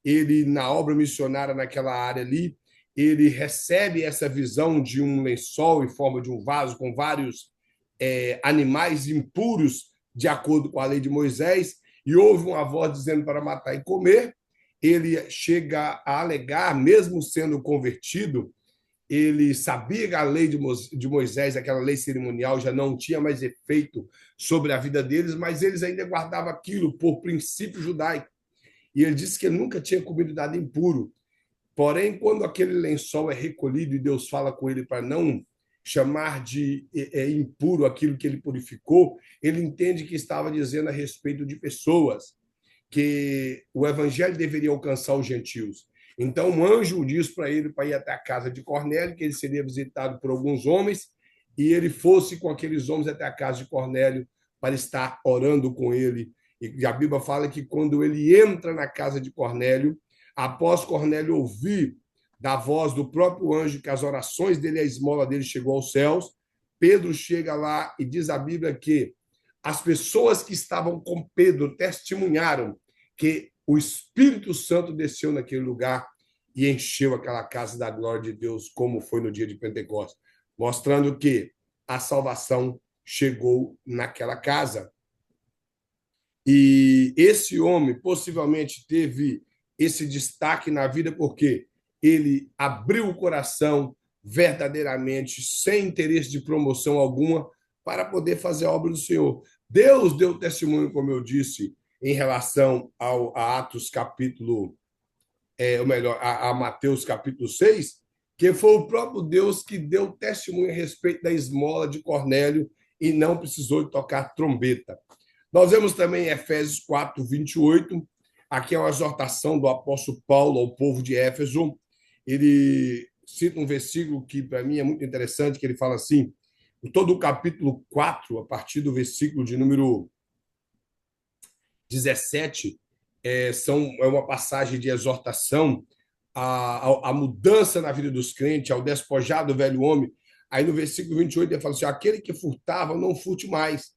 Ele, na obra missionária naquela área ali, ele recebe essa visão de um lençol em forma de um vaso com vários animais impuros, de acordo com a lei de Moisés, e ouve uma voz dizendo para matar e comer. Ele chega a alegar, mesmo sendo convertido, ele sabia que a lei de Moisés, aquela lei cerimonial, já não tinha mais efeito sobre a vida deles, mas eles ainda guardavam aquilo por princípio judaico. E ele disse que ele nunca tinha comido nada impuro. Porém, quando aquele lençol é recolhido e Deus fala com ele para não chamar de impuro aquilo que ele purificou, ele entende que estava dizendo a respeito de pessoas, que o evangelho deveria alcançar os gentios. Então, um anjo diz para ele para ir até a casa de Cornélio, que ele seria visitado por alguns homens, e ele fosse com aqueles homens até a casa de Cornélio para estar orando com ele. E a Bíblia fala que quando ele entra na casa de Cornélio, após Cornélio ouvir da voz do próprio anjo que as orações dele, a esmola dele chegou aos céus, Pedro chega lá e diz a Bíblia que as pessoas que estavam com Pedro testemunharam que o Espírito Santo desceu naquele lugar e encheu aquela casa da glória de Deus, como foi no dia de Pentecostes, mostrando que a salvação chegou naquela casa. E esse homem possivelmente teve esse destaque na vida porque ele abriu o coração verdadeiramente, sem interesse de promoção alguma, para poder fazer a obra do Senhor. Deus deu testemunho, como eu disse, em relação a Atos capítulo, ou melhor, a Mateus capítulo 6, que foi o próprio Deus que deu testemunho a respeito da esmola de Cornélio e não precisou de tocar trombeta. Nós vemos também Efésios 4, 28. Aqui é uma exortação do apóstolo Paulo ao povo de Éfeso. Ele cita um versículo que, para mim, é muito interessante, que ele fala assim, todo o capítulo 4, a partir do versículo de número 17, é uma passagem de exortação à mudança na vida dos crentes, ao despojar do velho homem. Aí no versículo 28 ele fala assim, aquele que furtava, não furte mais,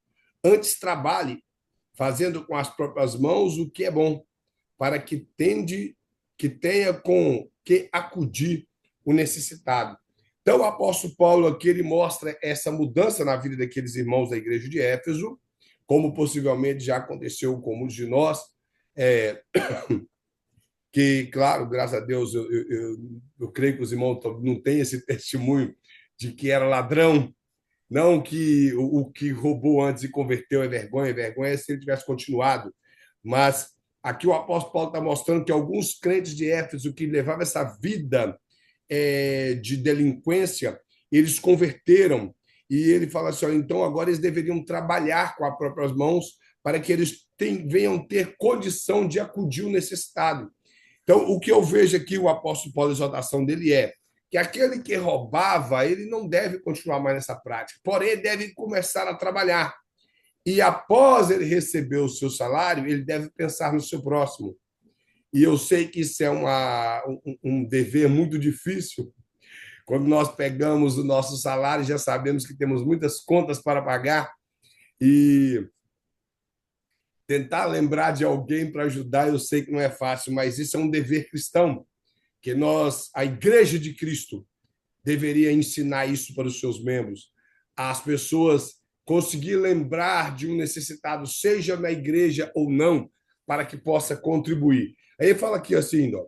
antes trabalhe, fazendo com as próprias mãos o que é bom, para que tenha com que acudir o necessitado. Então, o apóstolo Paulo aqui ele mostra essa mudança na vida daqueles irmãos da igreja de Éfeso, como possivelmente já aconteceu com muitos de nós, é, que, claro, graças a Deus, eu creio que os irmãos não têm esse testemunho de que era ladrão, não que o que roubou antes e converteu é vergonha é se ele tivesse continuado. Mas aqui o apóstolo Paulo está mostrando que alguns crentes de Éfeso que levavam essa vida de delinquência, eles converteram. E ele fala assim: então agora eles deveriam trabalhar com as próprias mãos para que eles venham ter condição de acudir o necessitado. Então, o que eu vejo aqui, o apóstolo Paulo, a exortação dele é que aquele que roubava, ele não deve continuar mais nessa prática, porém, ele deve começar a trabalhar. E após ele receber o seu salário, ele deve pensar no seu próximo. E eu sei que isso é um dever muito difícil. Quando nós pegamos o nosso salário, já sabemos que temos muitas contas para pagar e tentar lembrar de alguém para ajudar, eu sei que não é fácil, mas isso é um dever cristão, que nós, a Igreja de Cristo, deveria ensinar isso para os seus membros. As pessoas conseguir lembrar de um necessitado, seja na igreja ou não, para que possa contribuir. Aí ele fala aqui assim, ó,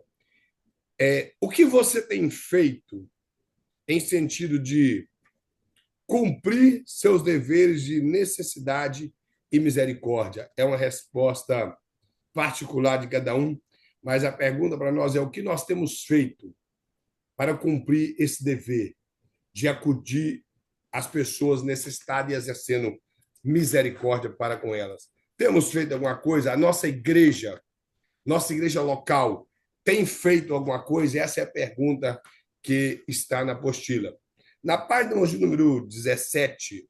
o que você tem feito em sentido de cumprir seus deveres de necessidade e misericórdia? É uma resposta particular de cada um, mas a pergunta para nós é o que nós temos feito para cumprir esse dever de acudir às pessoas necessitadas e exercendo misericórdia para com elas. Temos feito alguma coisa? A nossa igreja local, tem feito alguma coisa? Essa é a pergunta que está na apostila. Na página número 17,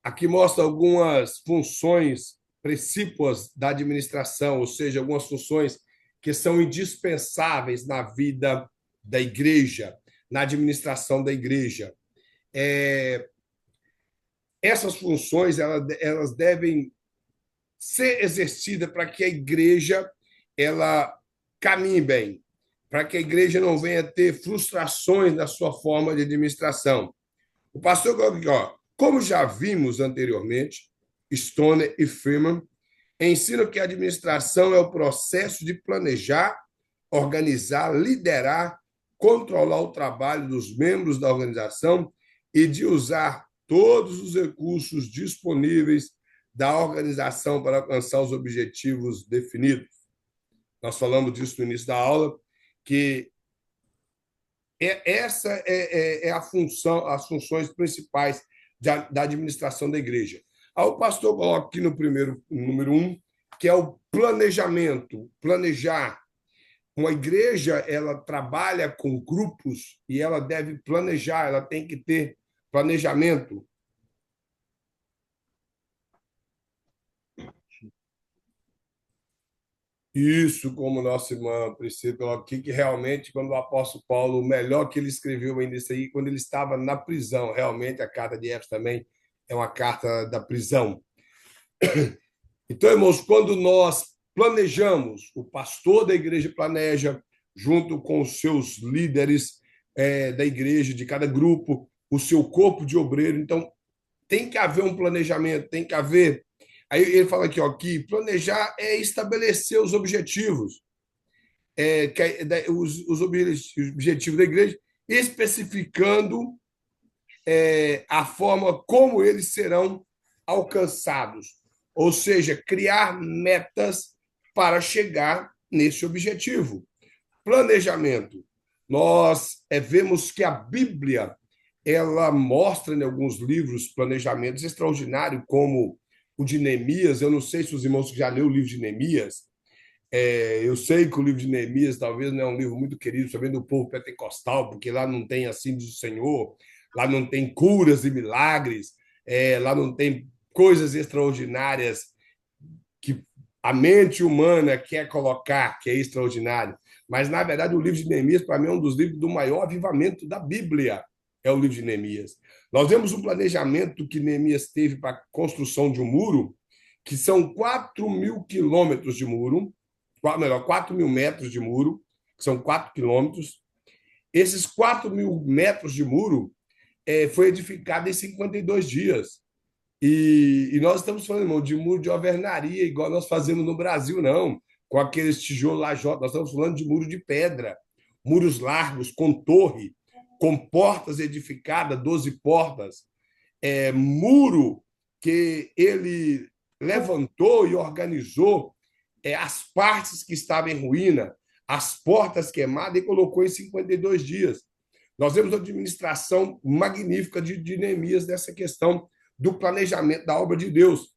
aqui mostra algumas funções precípuas da administração, ou seja, algumas funções que são indispensáveis na vida da igreja, na administração da igreja. Essas funções elas devem ser exercidas para que a igreja ela caminhe bem, para que a igreja não venha ter frustrações na sua forma de administração. O pastor coloca aqui, como já vimos anteriormente, Stoner e Freeman ensinam que a administração é o processo de planejar, organizar, liderar, controlar o trabalho dos membros da organização e de usar todos os recursos disponíveis da organização para alcançar os objetivos definidos. Nós falamos disso no início da aula, que essa é a função, as funções principais da administração da igreja. Aí o pastor coloca aqui número 1, que é o planejamento, planejar. Uma igreja, ela trabalha com grupos e ela deve planejar, ela tem que ter planejamento. Isso, como nossa irmã Priscila colocou aqui, que realmente, quando o apóstolo Paulo, o melhor que ele escreveu ainda isso aí, quando ele estava na prisão, realmente a carta de Éfeso também é uma carta da prisão. Então, irmãos, quando nós planejamos, o pastor da igreja planeja, junto com os seus líderes da igreja, de cada grupo, o seu corpo de obreiro. Então, tem que haver um planejamento, tem que haver. Aí ele fala aqui, que planejar é estabelecer os objetivos, os objetivos da igreja, especificando a forma como eles serão alcançados. Ou seja, criar metas para chegar nesse objetivo. Planejamento. Nós vemos que a Bíblia ela mostra em alguns livros planejamentos extraordinários, como o de Neemias. Eu não sei se os irmãos já leram o livro de Neemias. Eu sei que o livro de Neemias talvez não é um livro muito querido, também do povo pentecostal, porque lá não tem assim do Senhor, lá não tem curas e milagres, lá não tem coisas extraordinárias que a mente humana quer colocar, que é extraordinário. Mas, na verdade, o livro de Neemias, para mim, é um dos livros do maior avivamento da Bíblia, é o livro de Neemias. Nós vemos um planejamento que Neemias teve para a construção de um muro, que são 4.000 quilômetros de muro, melhor, 4.000 metros de muro, que são 4 quilômetros. Esses 4.000 metros de muro foi edificado em 52 dias. E nós estamos falando, irmão, de muro de alvenaria, igual nós fazemos no Brasil, não, com aqueles tijolos lajota. Nós estamos falando de muro de pedra, muros largos, com torre, com portas edificadas, 12 portas, muro que ele levantou e organizou as partes que estavam em ruína, as portas queimadas, e colocou em 52 dias. Nós vemos uma administração magnífica de Neemias nessa questão do planejamento da obra de Deus.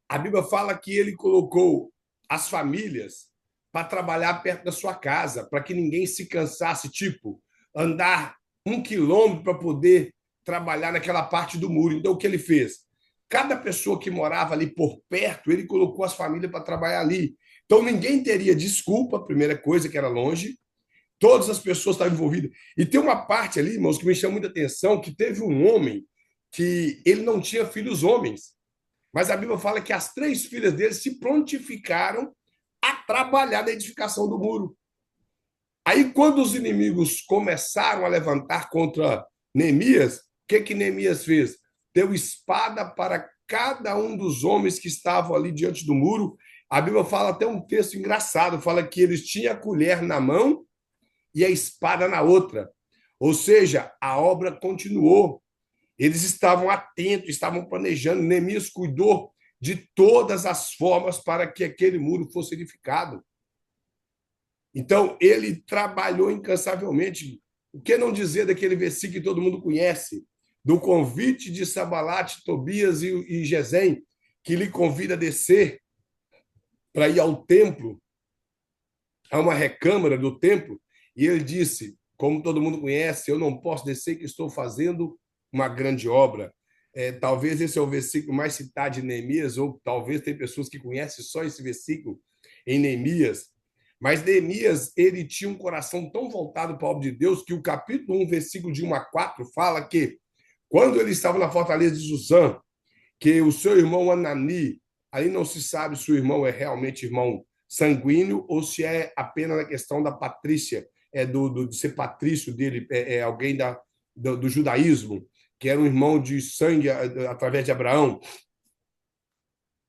A Bíblia fala que ele colocou as famílias para trabalhar perto da sua casa, para que ninguém se cansasse, tipo, andar 1 quilômetro para poder trabalhar naquela parte do muro. Então, o que ele fez? Cada pessoa que morava ali por perto, ele colocou as famílias para trabalhar ali. Então, ninguém teria desculpa, primeira coisa, que era longe. Todas as pessoas estavam envolvidas. E tem uma parte ali, irmãos, que me chama muita atenção, que teve um homem que ele não tinha filhos homens. Mas a Bíblia fala que as 3 filhas dele se prontificaram a trabalhar na edificação do muro. Aí, quando os inimigos começaram a levantar contra Neemias, o que Neemias fez? Deu espada para cada um dos homens que estavam ali diante do muro. A Bíblia fala até um texto engraçado, fala que eles tinham a colher na mão e a espada na outra. Ou seja, a obra continuou. Eles estavam atentos, estavam planejando. Neemias cuidou de todas as formas para que aquele muro fosse edificado. Então, ele trabalhou incansavelmente. O que não dizer daquele versículo que todo mundo conhece, do convite de Sabalate, Tobias e Gesem, que lhe convida a descer para ir ao templo, a uma recâmara do templo, e ele disse, como todo mundo conhece, eu não posso descer que estou fazendo uma grande obra. Talvez esse é o versículo mais citado de Neemias, ou talvez tem pessoas que conhecem só esse versículo em Neemias. Mas Neemias, ele tinha um coração tão voltado para a obra de Deus que o capítulo 1, versículo de 1 a 4, fala que quando ele estava na fortaleza de Suzã, que o seu irmão Anani, aí não se sabe se o irmão é realmente irmão sanguíneo ou se é apenas a questão da patrícia, de ser patrício dele, alguém do judaísmo, que era um irmão de sangue através de Abraão.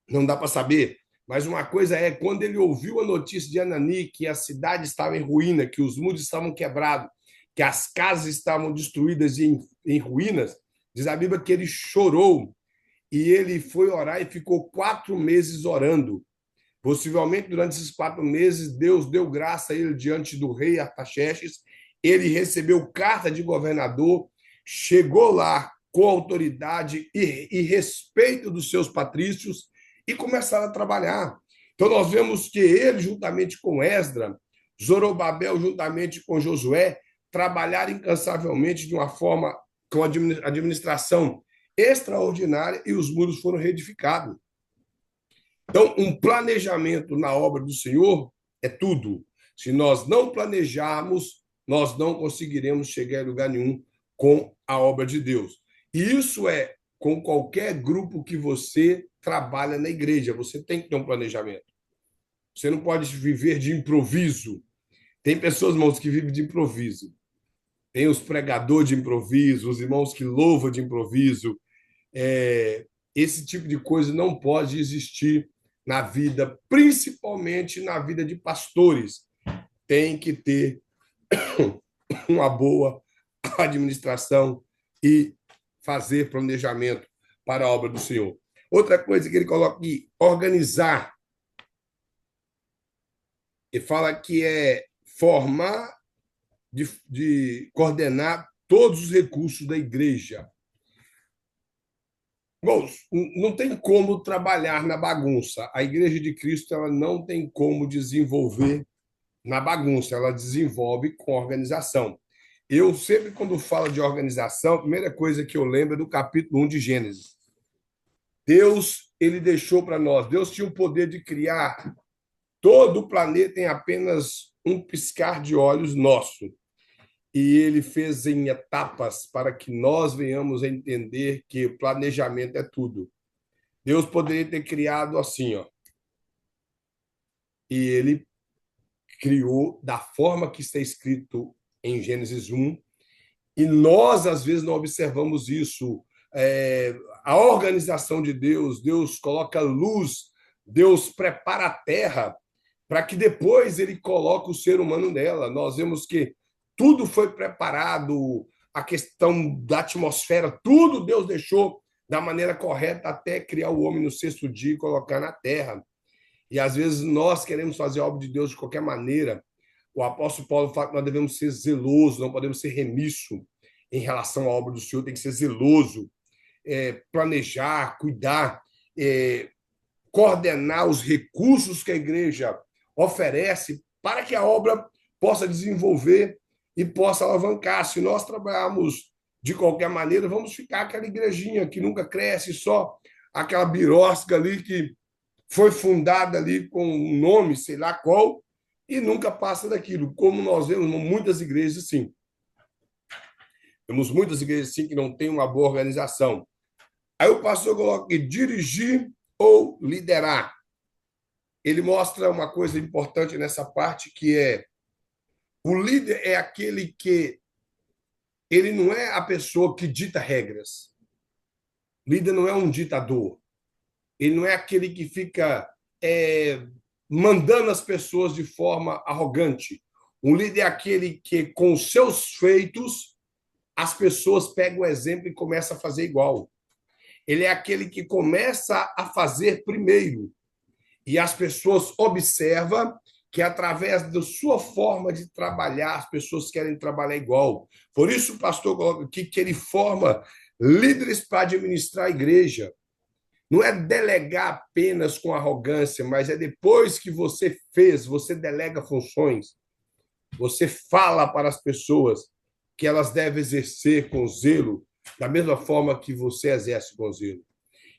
Não dá para saber. Mas uma coisa é, quando ele ouviu a notícia de Anani, que a cidade estava em ruína, que os muros estavam quebrados, que as casas estavam destruídas e em ruínas, diz a Bíblia que ele chorou e ele foi orar e ficou 4 meses orando. Possivelmente, durante esses 4 meses, Deus deu graça a ele diante do rei Artaxerxes. Ele recebeu carta de governador, chegou lá com autoridade e respeito dos seus patrícios e começaram a trabalhar. Então, nós vemos que ele, juntamente com Esdra, Zorobabel, juntamente com Josué, trabalharam incansavelmente de uma forma com administração extraordinária e os muros foram reedificados. Então, um planejamento na obra do Senhor é tudo. Se nós não planejarmos, nós não conseguiremos chegar em lugar nenhum com a obra de Deus. E isso é com qualquer grupo que você trabalha na igreja. Você tem que ter um planejamento. Você não pode viver de improviso. Tem pessoas, irmãos, que vivem de improviso. Tem os pregadores de improviso, os irmãos que louvam de improviso. Esse tipo de coisa não pode existir na vida, principalmente na vida de pastores. Tem que ter uma boa administração e fazer planejamento para a obra do Senhor. Outra coisa que ele coloca aqui, organizar. Ele fala que é formar, de coordenar todos os recursos da igreja. Bom, não tem como trabalhar na bagunça. A Igreja de Cristo ela não tem como desenvolver na bagunça, ela desenvolve com organização. Eu sempre, quando falo de organização, a primeira coisa que eu lembro é do capítulo 1 de Gênesis. Deus, ele deixou para nós, Deus tinha o poder de criar todo o planeta em apenas um piscar de olhos nosso. E ele fez em etapas para que nós venhamos a entender que planejamento é tudo. Deus poderia ter criado assim, ó. e ele criou da forma que está escrito em Gênesis 1, e nós, às vezes, não observamos isso. É, a organização de Deus, Deus coloca luz, Deus prepara a terra para que depois ele coloque o ser humano nela. Nós vemos que tudo foi preparado, a questão da atmosfera, tudo Deus deixou da maneira correta até criar o homem no sexto dia e colocar na terra. E às vezes nós queremos fazer a obra de Deus de qualquer maneira. O apóstolo Paulo fala que nós devemos ser zelosos, não podemos ser remisso em relação à obra do Senhor, tem que ser zeloso, planejar, cuidar, coordenar os recursos que a igreja oferece para que a obra possa desenvolver e possa alavancar. Se nós trabalharmos de qualquer maneira, vamos ficar aquela igrejinha que nunca cresce, só aquela birosca ali que foi fundada ali com um nome, sei lá qual, e nunca passa daquilo, como nós vemos muitas igrejas assim. Temos muitas igrejas assim que não têm uma boa organização. Aí o pastor coloca que dirigir ou liderar. Ele mostra uma coisa importante nessa parte, que é o líder é aquele que ele não é a pessoa que dita regras. O líder não é um ditador. Ele não é aquele que fica mandando as pessoas de forma arrogante. Um líder é aquele que, com os seus feitos, as pessoas pegam o exemplo e começam a fazer igual. Ele é aquele que começa a fazer primeiro. E as pessoas observam que, através da sua forma de trabalhar, as pessoas querem trabalhar igual. Por isso, o pastor coloca aqui que ele forma líderes para administrar a igreja. Não é delegar apenas com arrogância, mas é depois que você fez, você delega funções. Você fala para as pessoas que elas devem exercer com zelo, da mesma forma que você exerce com zelo.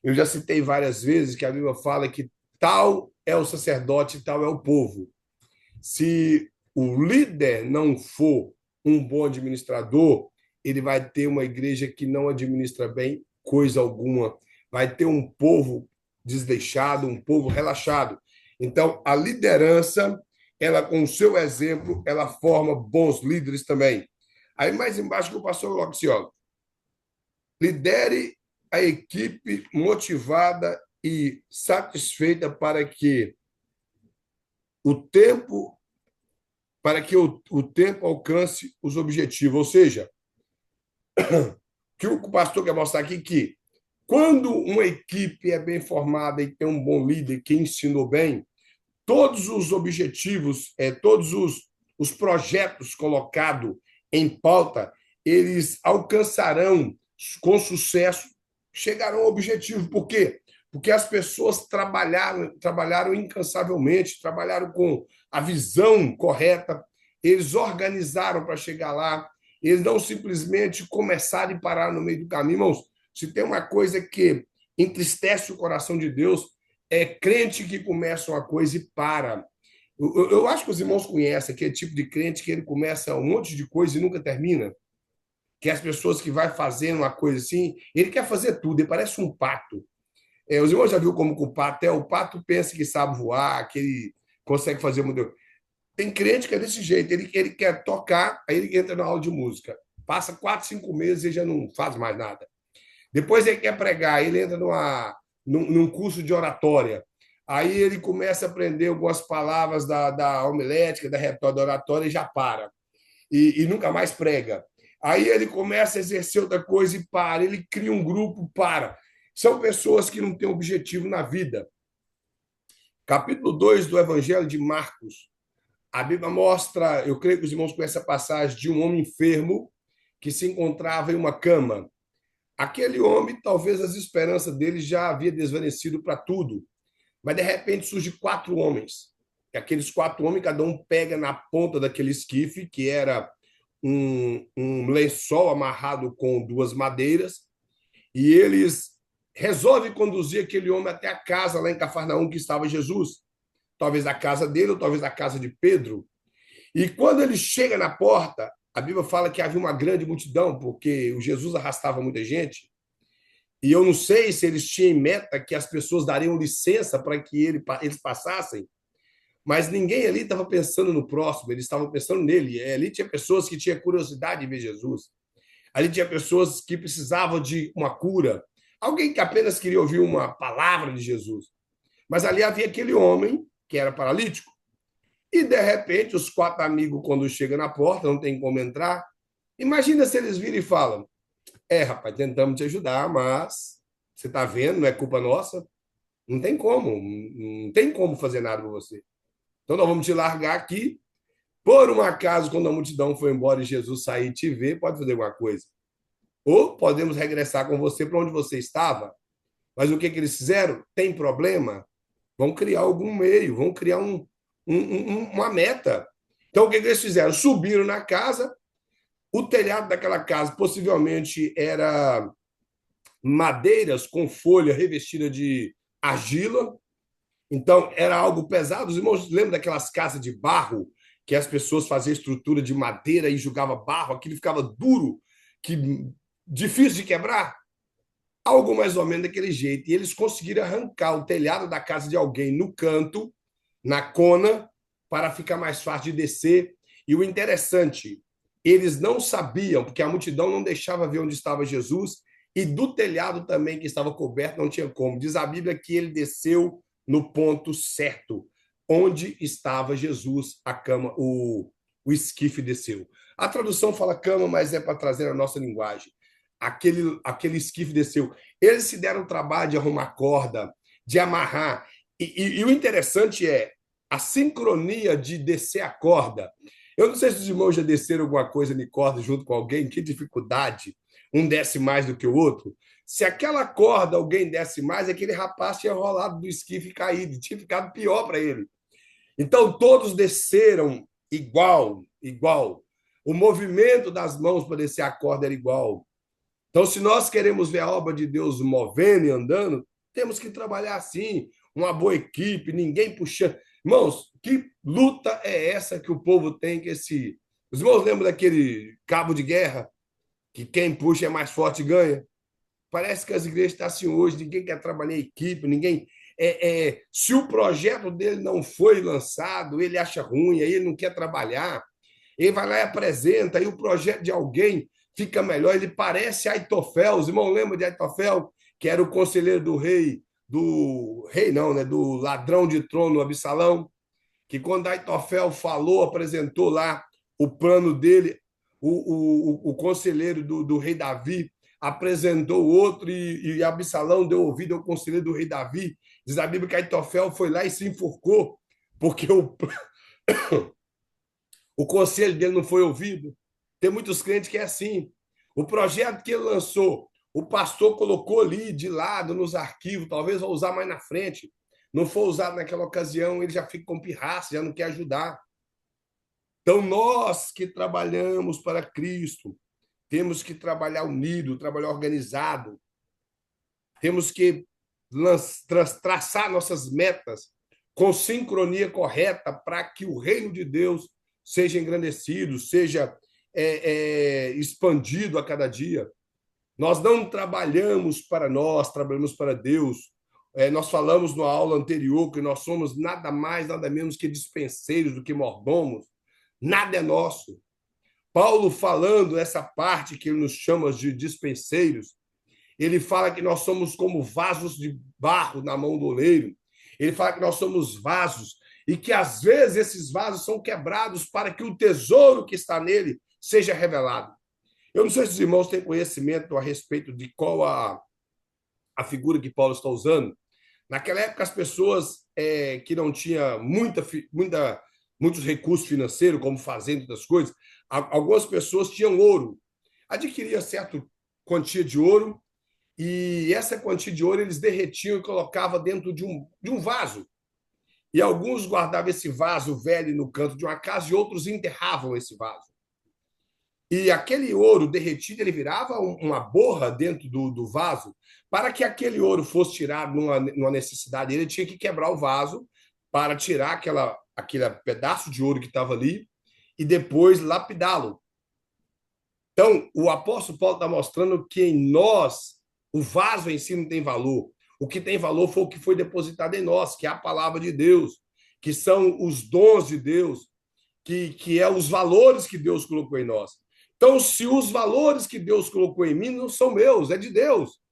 Eu já citei várias vezes que a Bíblia fala que tal é o sacerdote, tal é o povo. Se o líder não for um bom administrador, ele vai ter uma igreja que não administra bem coisa alguma. Vai ter um povo desleixado, um povo relaxado. Então, a liderança, ela com o seu exemplo, ela forma bons líderes também. Aí mais embaixo que o pastor coloca assim, ó, lidere a equipe motivada e satisfeita para que o tempo alcance os objetivos. Ou seja, que o pastor quer mostrar aqui que quando uma equipe é bem formada e tem um bom líder que ensinou bem, todos os objetivos, todos os projetos colocados em pauta, eles alcançarão com sucesso, chegarão ao objetivo. Por quê? Porque as pessoas trabalharam incansavelmente, trabalharam com a visão correta, eles organizaram para chegar lá, eles não simplesmente começaram e pararam no meio do caminho. Irmãos, se tem uma coisa que entristece o coração de Deus, é crente que começa uma coisa e para. Eu acho que os irmãos conhecem aquele tipo de crente que ele começa um monte de coisa e nunca termina. Que as pessoas que vai fazendo uma coisa assim, ele quer fazer tudo, ele parece um pato. Os irmãos já viram como que o pato é? O pato pensa que sabe voar, que ele consegue fazer modelo. Tem crente que é desse jeito, ele quer tocar, aí ele entra na aula de música. Passa 4, 5 meses e já não faz mais nada. Depois ele quer pregar, ele entra num curso de oratória. Aí ele começa a aprender algumas palavras da homilética, da retórica, da oratória e já para. E nunca mais prega. Aí ele começa a exercer outra coisa e para. Ele cria um grupo, para. São pessoas que não têm objetivo na vida. Capítulo 2 do Evangelho de Marcos. A Bíblia mostra, eu creio que os irmãos conhecem a passagem de um homem enfermo que se encontrava em uma cama. Aquele homem, talvez as esperanças dele já havia desvanecido para tudo. Mas, de repente, surgem 4 homens. E aqueles 4 homens, cada um pega na ponta daquele esquife, que era um lençol amarrado com 2 madeiras, e eles resolvem conduzir aquele homem até a casa lá em Cafarnaum que estava Jesus. Talvez a casa dele ou talvez a casa de Pedro. E quando ele chega na porta, a Bíblia fala que havia uma grande multidão, porque o Jesus arrastava muita gente. E eu não sei se eles tinham em meta que as pessoas dariam licença para que eles passassem, Mas ninguém ali estava pensando no próximo, eles estavam pensando nele. Ali tinha pessoas que tinham curiosidade de ver Jesus. Ali tinha pessoas que precisavam de uma cura. Alguém que apenas queria ouvir uma palavra de Jesus. Mas ali havia aquele homem que era paralítico. E, de repente, os quatro amigos, quando chegam na porta, não tem como entrar. Imagina se eles viram e falam: rapaz, tentamos te ajudar, mas você está vendo, não é culpa nossa. Não tem como, não tem como fazer nada por você. Então, nós vamos te largar aqui. Por um acaso, quando a multidão foi embora e Jesus sair e te ver, pode fazer alguma coisa. Ou podemos regressar com você para onde você estava. Mas o que, que eles fizeram? Tem problema? Vão criar algum meio, vão criar uma meta. Então, o que, que eles fizeram? Subiram na casa. O telhado daquela casa possivelmente era madeiras com folha revestida de argila. Então, era algo pesado. Os irmãos lembram daquelas casas de barro que as pessoas faziam estrutura de madeira e jogavam barro, aquilo ficava duro, que difícil de quebrar? Algo mais ou menos daquele jeito. E eles conseguiram arrancar o telhado da casa de alguém no canto, na cona, para ficar mais fácil de descer. E o interessante, eles não sabiam, porque a multidão não deixava ver onde estava Jesus, e do telhado também, que estava coberto, não tinha como. Diz a Bíblia que ele desceu no ponto certo, onde estava Jesus, a cama, o esquife desceu. A tradução fala cama, mas é para trazer a nossa linguagem. Aquele esquife desceu. Eles se deram o trabalho de arrumar corda, de amarrar. E o interessante é a sincronia de descer a corda. Eu não sei se os irmãos já desceram alguma coisa de corda junto com alguém, que dificuldade. Um desce mais do que o outro. Se aquela corda alguém desce mais, aquele rapaz tinha rolado do esquife e caído, tinha ficado pior para ele. Então todos desceram igual, igual. O movimento das mãos para descer a corda era igual. Então, se nós queremos ver a obra de Deus movendo e andando, temos que trabalhar assim, uma boa equipe, ninguém puxando. Irmãos, que luta é essa que o povo tem que esse. Os irmãos lembram daquele cabo de guerra, que quem puxa é mais forte e ganha? Parece que as igrejas estão assim hoje, ninguém quer trabalhar em equipe, ninguém. Se o projeto dele não foi lançado, ele acha ruim, aí ele não quer trabalhar. Ele vai lá e apresenta, aí o projeto de alguém fica melhor. Ele parece Aitofel. Os irmãos lembram de Aitofel, que era o conselheiro do rei não, né? Do ladrão de trono, Absalão, que quando Aitofel falou, apresentou lá o plano dele, o conselheiro do rei Davi apresentou outro e Absalão deu ouvido ao conselheiro do rei Davi. Diz a Bíblia que Aitofel foi lá e se enforcou, porque o conselho dele não foi ouvido. Tem muitos crentes que é assim. O projeto que ele lançou, o pastor colocou ali de lado nos arquivos, talvez vá usar mais na frente. Não for usado naquela ocasião, ele já fica com pirraça, já não quer ajudar. Então, nós que trabalhamos para Cristo, temos que trabalhar unido, trabalhar organizado, temos que traçar nossas metas com sincronia correta para que o reino de Deus seja engrandecido, seja expandido a cada dia. Nós não trabalhamos para nós, trabalhamos para Deus. Nós falamos na aula anterior que nós somos nada mais, nada menos que dispenseiros do que mordomos. Nada é nosso. Paulo, falando essa parte que ele nos chama de dispenseiros, ele fala que nós somos como vasos de barro na mão do oleiro. Ele fala que nós somos vasos e que, às vezes, esses vasos são quebrados para que o tesouro que está nele seja revelado. Eu não sei se os irmãos têm conhecimento a respeito de qual a figura que Paulo está usando. Naquela época, as pessoas que não tinham muitos recursos financeiros, como fazenda das coisas, algumas pessoas tinham ouro. Adquiria certa quantia de ouro e essa quantia de ouro eles derretiam e colocavam dentro de um vaso. E alguns guardavam esse vaso velho no canto de uma casa e outros enterravam esse vaso. E aquele ouro derretido, ele virava uma borra dentro do vaso. Para que aquele ouro fosse tirado numa necessidade, ele tinha que quebrar o vaso para tirar aquele pedaço de ouro que estava ali e depois lapidá-lo. Então, o apóstolo Paulo está mostrando que em nós, o vaso em si não tem valor. O que tem valor foi o que foi depositado em nós, que é a palavra de Deus, que são os dons de Deus, que é os valores que Deus colocou em nós. Então, se os valores que Deus colocou em mim não são meus, é de Deus.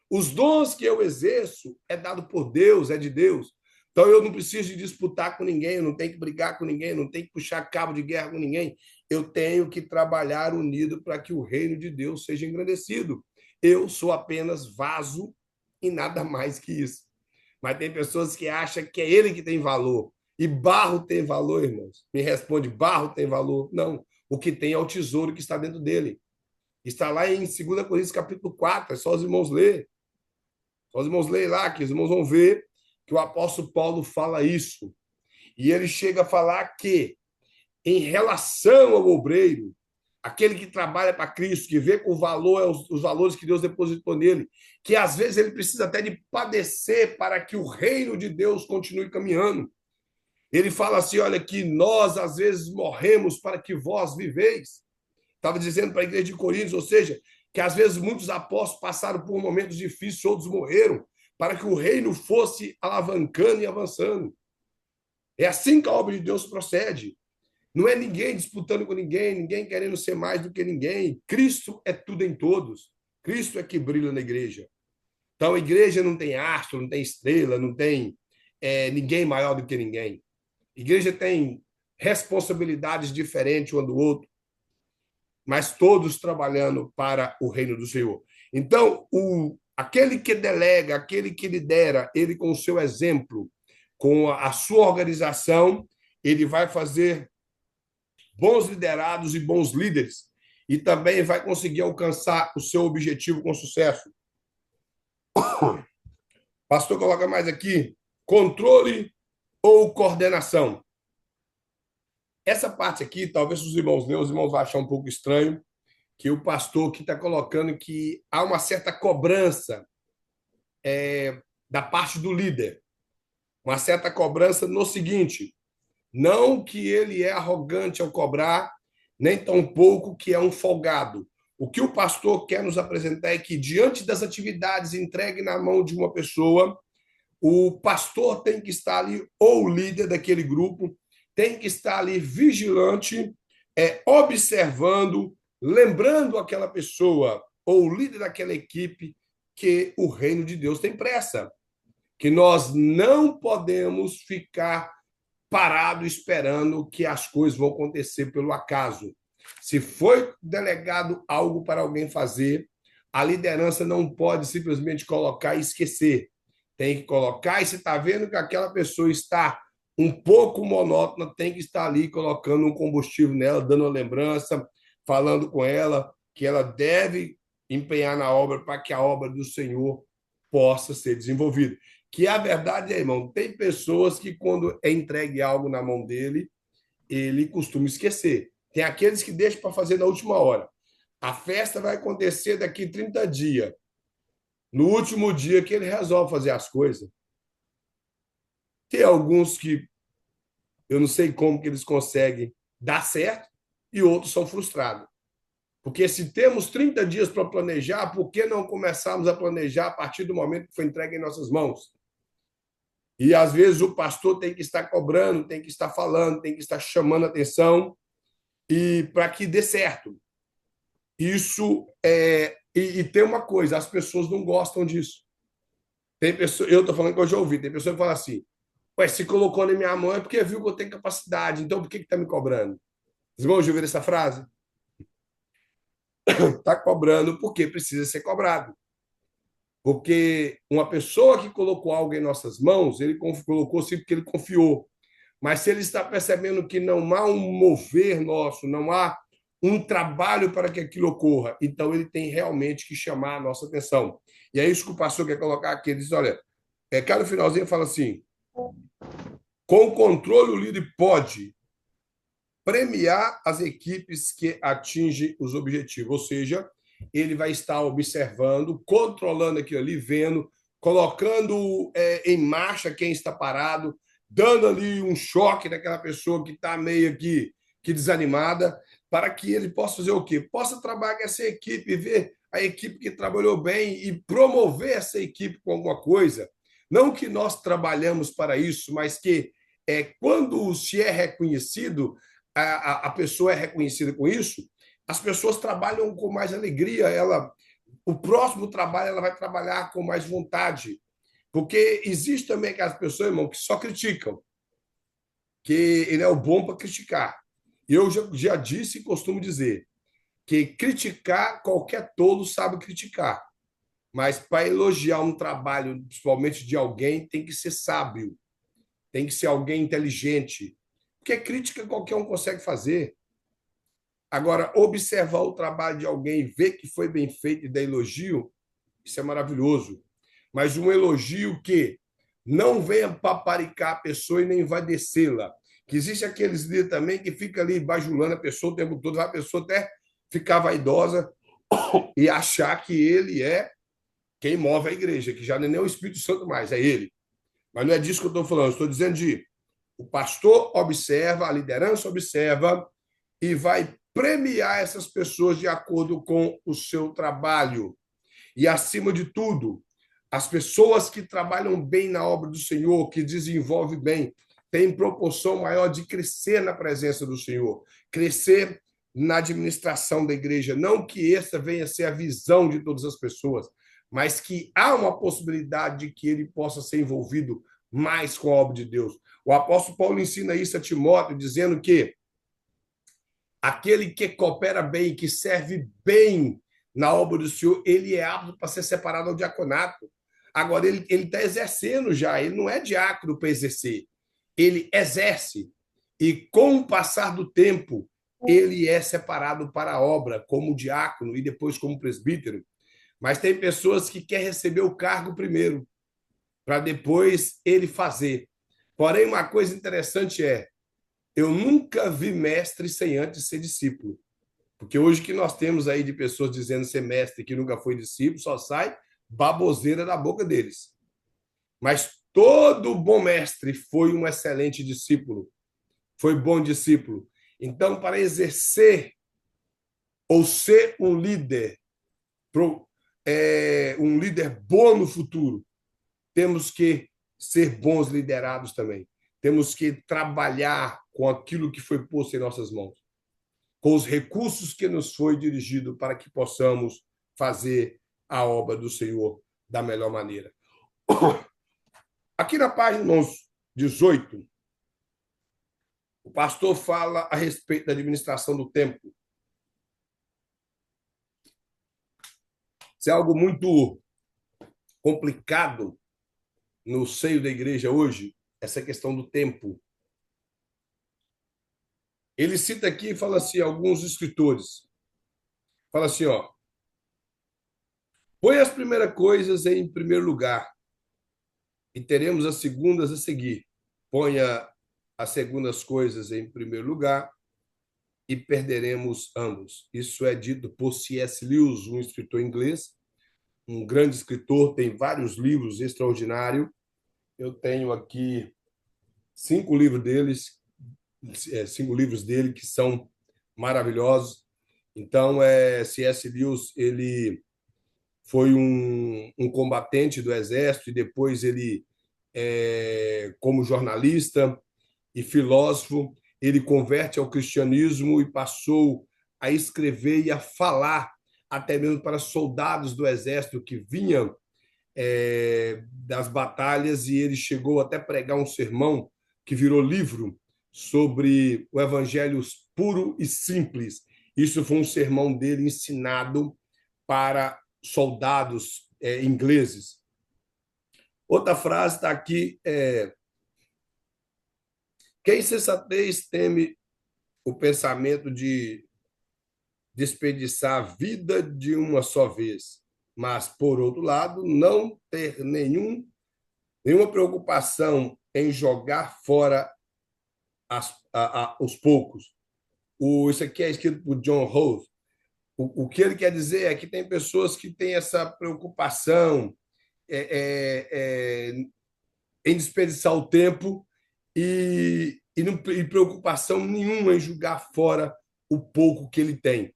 Os dons que eu exerço é dado por Deus, é de Deus. Então eu não preciso de disputar com ninguém, eu não tenho que brigar com ninguém, eu não tenho que puxar cabo de guerra com ninguém. Eu tenho que trabalhar unido para que o reino de Deus seja engrandecido. Eu sou apenas vaso e nada mais que isso. Mas tem pessoas que acham que é ele que tem valor. E barro tem valor, irmãos? Me responde, barro tem valor? Não. O que tem é o tesouro que está dentro dele. Está lá em 2 Coríntios capítulo 4, é só os irmãos ler. Só os irmãos leem lá, que os irmãos vão ver que o apóstolo Paulo fala isso. E ele chega a falar que, em relação ao obreiro, aquele que trabalha para Cristo, que vê com o valor, os valores que Deus depositou nele, que às vezes ele precisa até de padecer para que o reino de Deus continue caminhando. Ele fala assim: olha, que nós às vezes morremos para que vós viveis. Estava dizendo para a igreja de Coríntios, ou seja, que às vezes muitos apóstolos passaram por momentos difíceis, outros morreram, para que o reino fosse alavancando e avançando. É assim que a obra de Deus procede. Não é ninguém disputando com ninguém, ninguém querendo ser mais do que ninguém. Cristo é tudo em todos. Cristo é que brilha na igreja. Então, a igreja não tem astro, não tem estrela, não tem ninguém maior do que ninguém. A igreja tem responsabilidades diferentes um do outro, mas todos trabalhando para o reino do Senhor. Então, aquele que delega, aquele que lidera, ele com o seu exemplo, com a sua organização, ele vai fazer bons liderados e bons líderes, e também vai conseguir alcançar o seu objetivo com sucesso. Pastor, coloca mais aqui: controle ou coordenação. Essa parte aqui, talvez os irmãos leiam, os irmãos vão achar um pouco estranho, que o pastor aqui está colocando que há uma certa cobrança da parte do líder. Uma certa cobrança no seguinte: não que ele é arrogante ao cobrar, nem tampouco que é um folgado. O que o pastor quer nos apresentar é que, diante das atividades entregues na mão de uma pessoa, o pastor tem que estar ali, ou o líder daquele grupo, tem que estar ali vigilante, observando, lembrando aquela pessoa, ou o líder daquela equipe, que o reino de Deus tem pressa, que nós não podemos ficar parado esperando que as coisas vão acontecer pelo acaso. Se foi delegado algo para alguém fazer, a liderança não pode simplesmente colocar e esquecer. Tem que colocar, e se está vendo que aquela pessoa está um pouco monótona, tem que estar ali colocando um combustível nela, dando uma lembrança, falando com ela que ela deve empenhar na obra para que a obra do Senhor possa ser desenvolvida. Que a verdade é, irmão, tem pessoas que quando é entregue algo na mão dele, ele costuma esquecer. Tem aqueles que deixam para fazer na última hora. A festa vai acontecer daqui 30 dias. No último dia que ele resolve fazer as coisas. Tem alguns que eu não sei como que eles conseguem dar certo e outros são frustrados. Porque se temos 30 dias para planejar, por que não começarmos a planejar a partir do momento que foi entregue em nossas mãos? E às vezes o pastor tem que estar cobrando, tem que estar falando, tem que estar chamando atenção e para que dê certo. Isso e tem uma coisa, as pessoas não gostam disso. Tem pessoa, eu estou falando que eu já ouvi, tem pessoa que fala assim: ué, se colocou na minha mão é porque viu que eu tenho capacidade, então por que está me cobrando? Os irmãos já ouviram essa frase? Está cobrando porque precisa ser cobrado. Porque uma pessoa que colocou algo em nossas mãos, ele colocou sim porque ele confiou. Mas se ele está percebendo que não há um mover nosso, não há um trabalho para que aquilo ocorra, então ele tem realmente que chamar a nossa atenção. E é isso que o pastor quer colocar aqui. Ele diz: olha, cada finalzinho fala assim: com controle, o líder pode premiar as equipes que atingem os objetivos, ou seja, ele vai estar observando, controlando aquilo ali, vendo, colocando em marcha quem está parado, dando ali um choque naquela pessoa que está meio que desanimada, para que ele possa fazer o quê? Possa trabalhar com essa equipe, ver a equipe que trabalhou bem e promover essa equipe com alguma coisa. Não que nós trabalhamos para isso, mas que quando se é reconhecido, a pessoa é reconhecida com isso, as pessoas trabalham com mais alegria, o próximo trabalho ela vai trabalhar com mais vontade, porque existe também aquelas pessoas, irmão, que só criticam, que ele é o bom para criticar. E eu já disse e costumo dizer que criticar, qualquer tolo sabe criticar, mas para elogiar um trabalho, principalmente de alguém, tem que ser sábio, tem que ser alguém inteligente, porque crítica qualquer um consegue fazer. Agora, observar o trabalho de alguém, ver que foi bem feito e dar elogio, isso é maravilhoso. Mas um elogio que não venha paparicar a pessoa e nem vai descê-la. Que existe aqueles líderes também que fica ali bajulando a pessoa o tempo todo, a pessoa até ficar vaidosa e achar que ele é quem move a igreja, que já não é nem o Espírito Santo mais, é ele. Mas não é disso que eu estou falando, estou dizendo de o pastor observa, a liderança observa e vai premiar essas pessoas de acordo com o seu trabalho. E, acima de tudo, as pessoas que trabalham bem na obra do Senhor, que desenvolvem bem, têm proporção maior de crescer na presença do Senhor, crescer na administração da igreja. Não que essa venha a ser a visão de todas as pessoas, mas que há uma possibilidade de que ele possa ser envolvido mais com a obra de Deus. O apóstolo Paulo ensina isso a Timóteo, dizendo que aquele que coopera bem, que serve bem na obra do Senhor, ele é apto para ser separado ao diaconato. Agora, ele está exercendo já, ele não é diácono para exercer, ele exerce. E com o passar do tempo, ele é separado para a obra, como diácono e depois como presbítero. Mas tem pessoas que querem receber o cargo primeiro, para depois ele fazer. Porém, uma coisa interessante eu nunca vi mestre sem antes ser discípulo. Porque hoje que nós temos aí de pessoas dizendo ser mestre que nunca foi discípulo, só sai baboseira da boca deles. Mas todo bom mestre foi um excelente discípulo, foi bom discípulo. Então, para exercer ou ser um líder bom no futuro, temos que ser bons liderados também. Temos que trabalhar com aquilo que foi posto em nossas mãos, com os recursos que nos foi dirigido para que possamos fazer a obra do Senhor da melhor maneira. Aqui na página 18, o pastor fala a respeito da administração do tempo. Isso é algo muito complicado no seio da igreja hoje, essa questão do tempo. Ele cita aqui e fala assim, alguns escritores. Fala assim, ó, põe as primeiras coisas em primeiro lugar e teremos as segundas a seguir. Ponha as segundas coisas em primeiro lugar e perderemos ambos. Isso é dito por C.S. Lewis, um escritor inglês, um grande escritor, tem vários livros extraordinários. Eu tenho aqui 5 livros dele que são maravilhosos. Então, C.S. Lewis, ele foi um combatente do exército e depois ele, como jornalista e filósofo, ele converte ao cristianismo e passou a escrever e a falar até mesmo para soldados do exército que vinham das batalhas, e ele chegou até pregar um sermão que virou livro sobre o evangelho puro e simples. Isso foi um sermão dele ensinado para soldados ingleses. Outra frase está aqui: quem sensatez teme o pensamento de desperdiçar a vida de uma só vez, mas, por outro lado, não ter nenhuma preocupação em jogar fora os poucos. Isso aqui é escrito por John Holt. O que ele quer dizer é que tem pessoas que têm essa preocupação em desperdiçar o tempo e preocupação nenhuma em jogar fora o pouco que ele tem.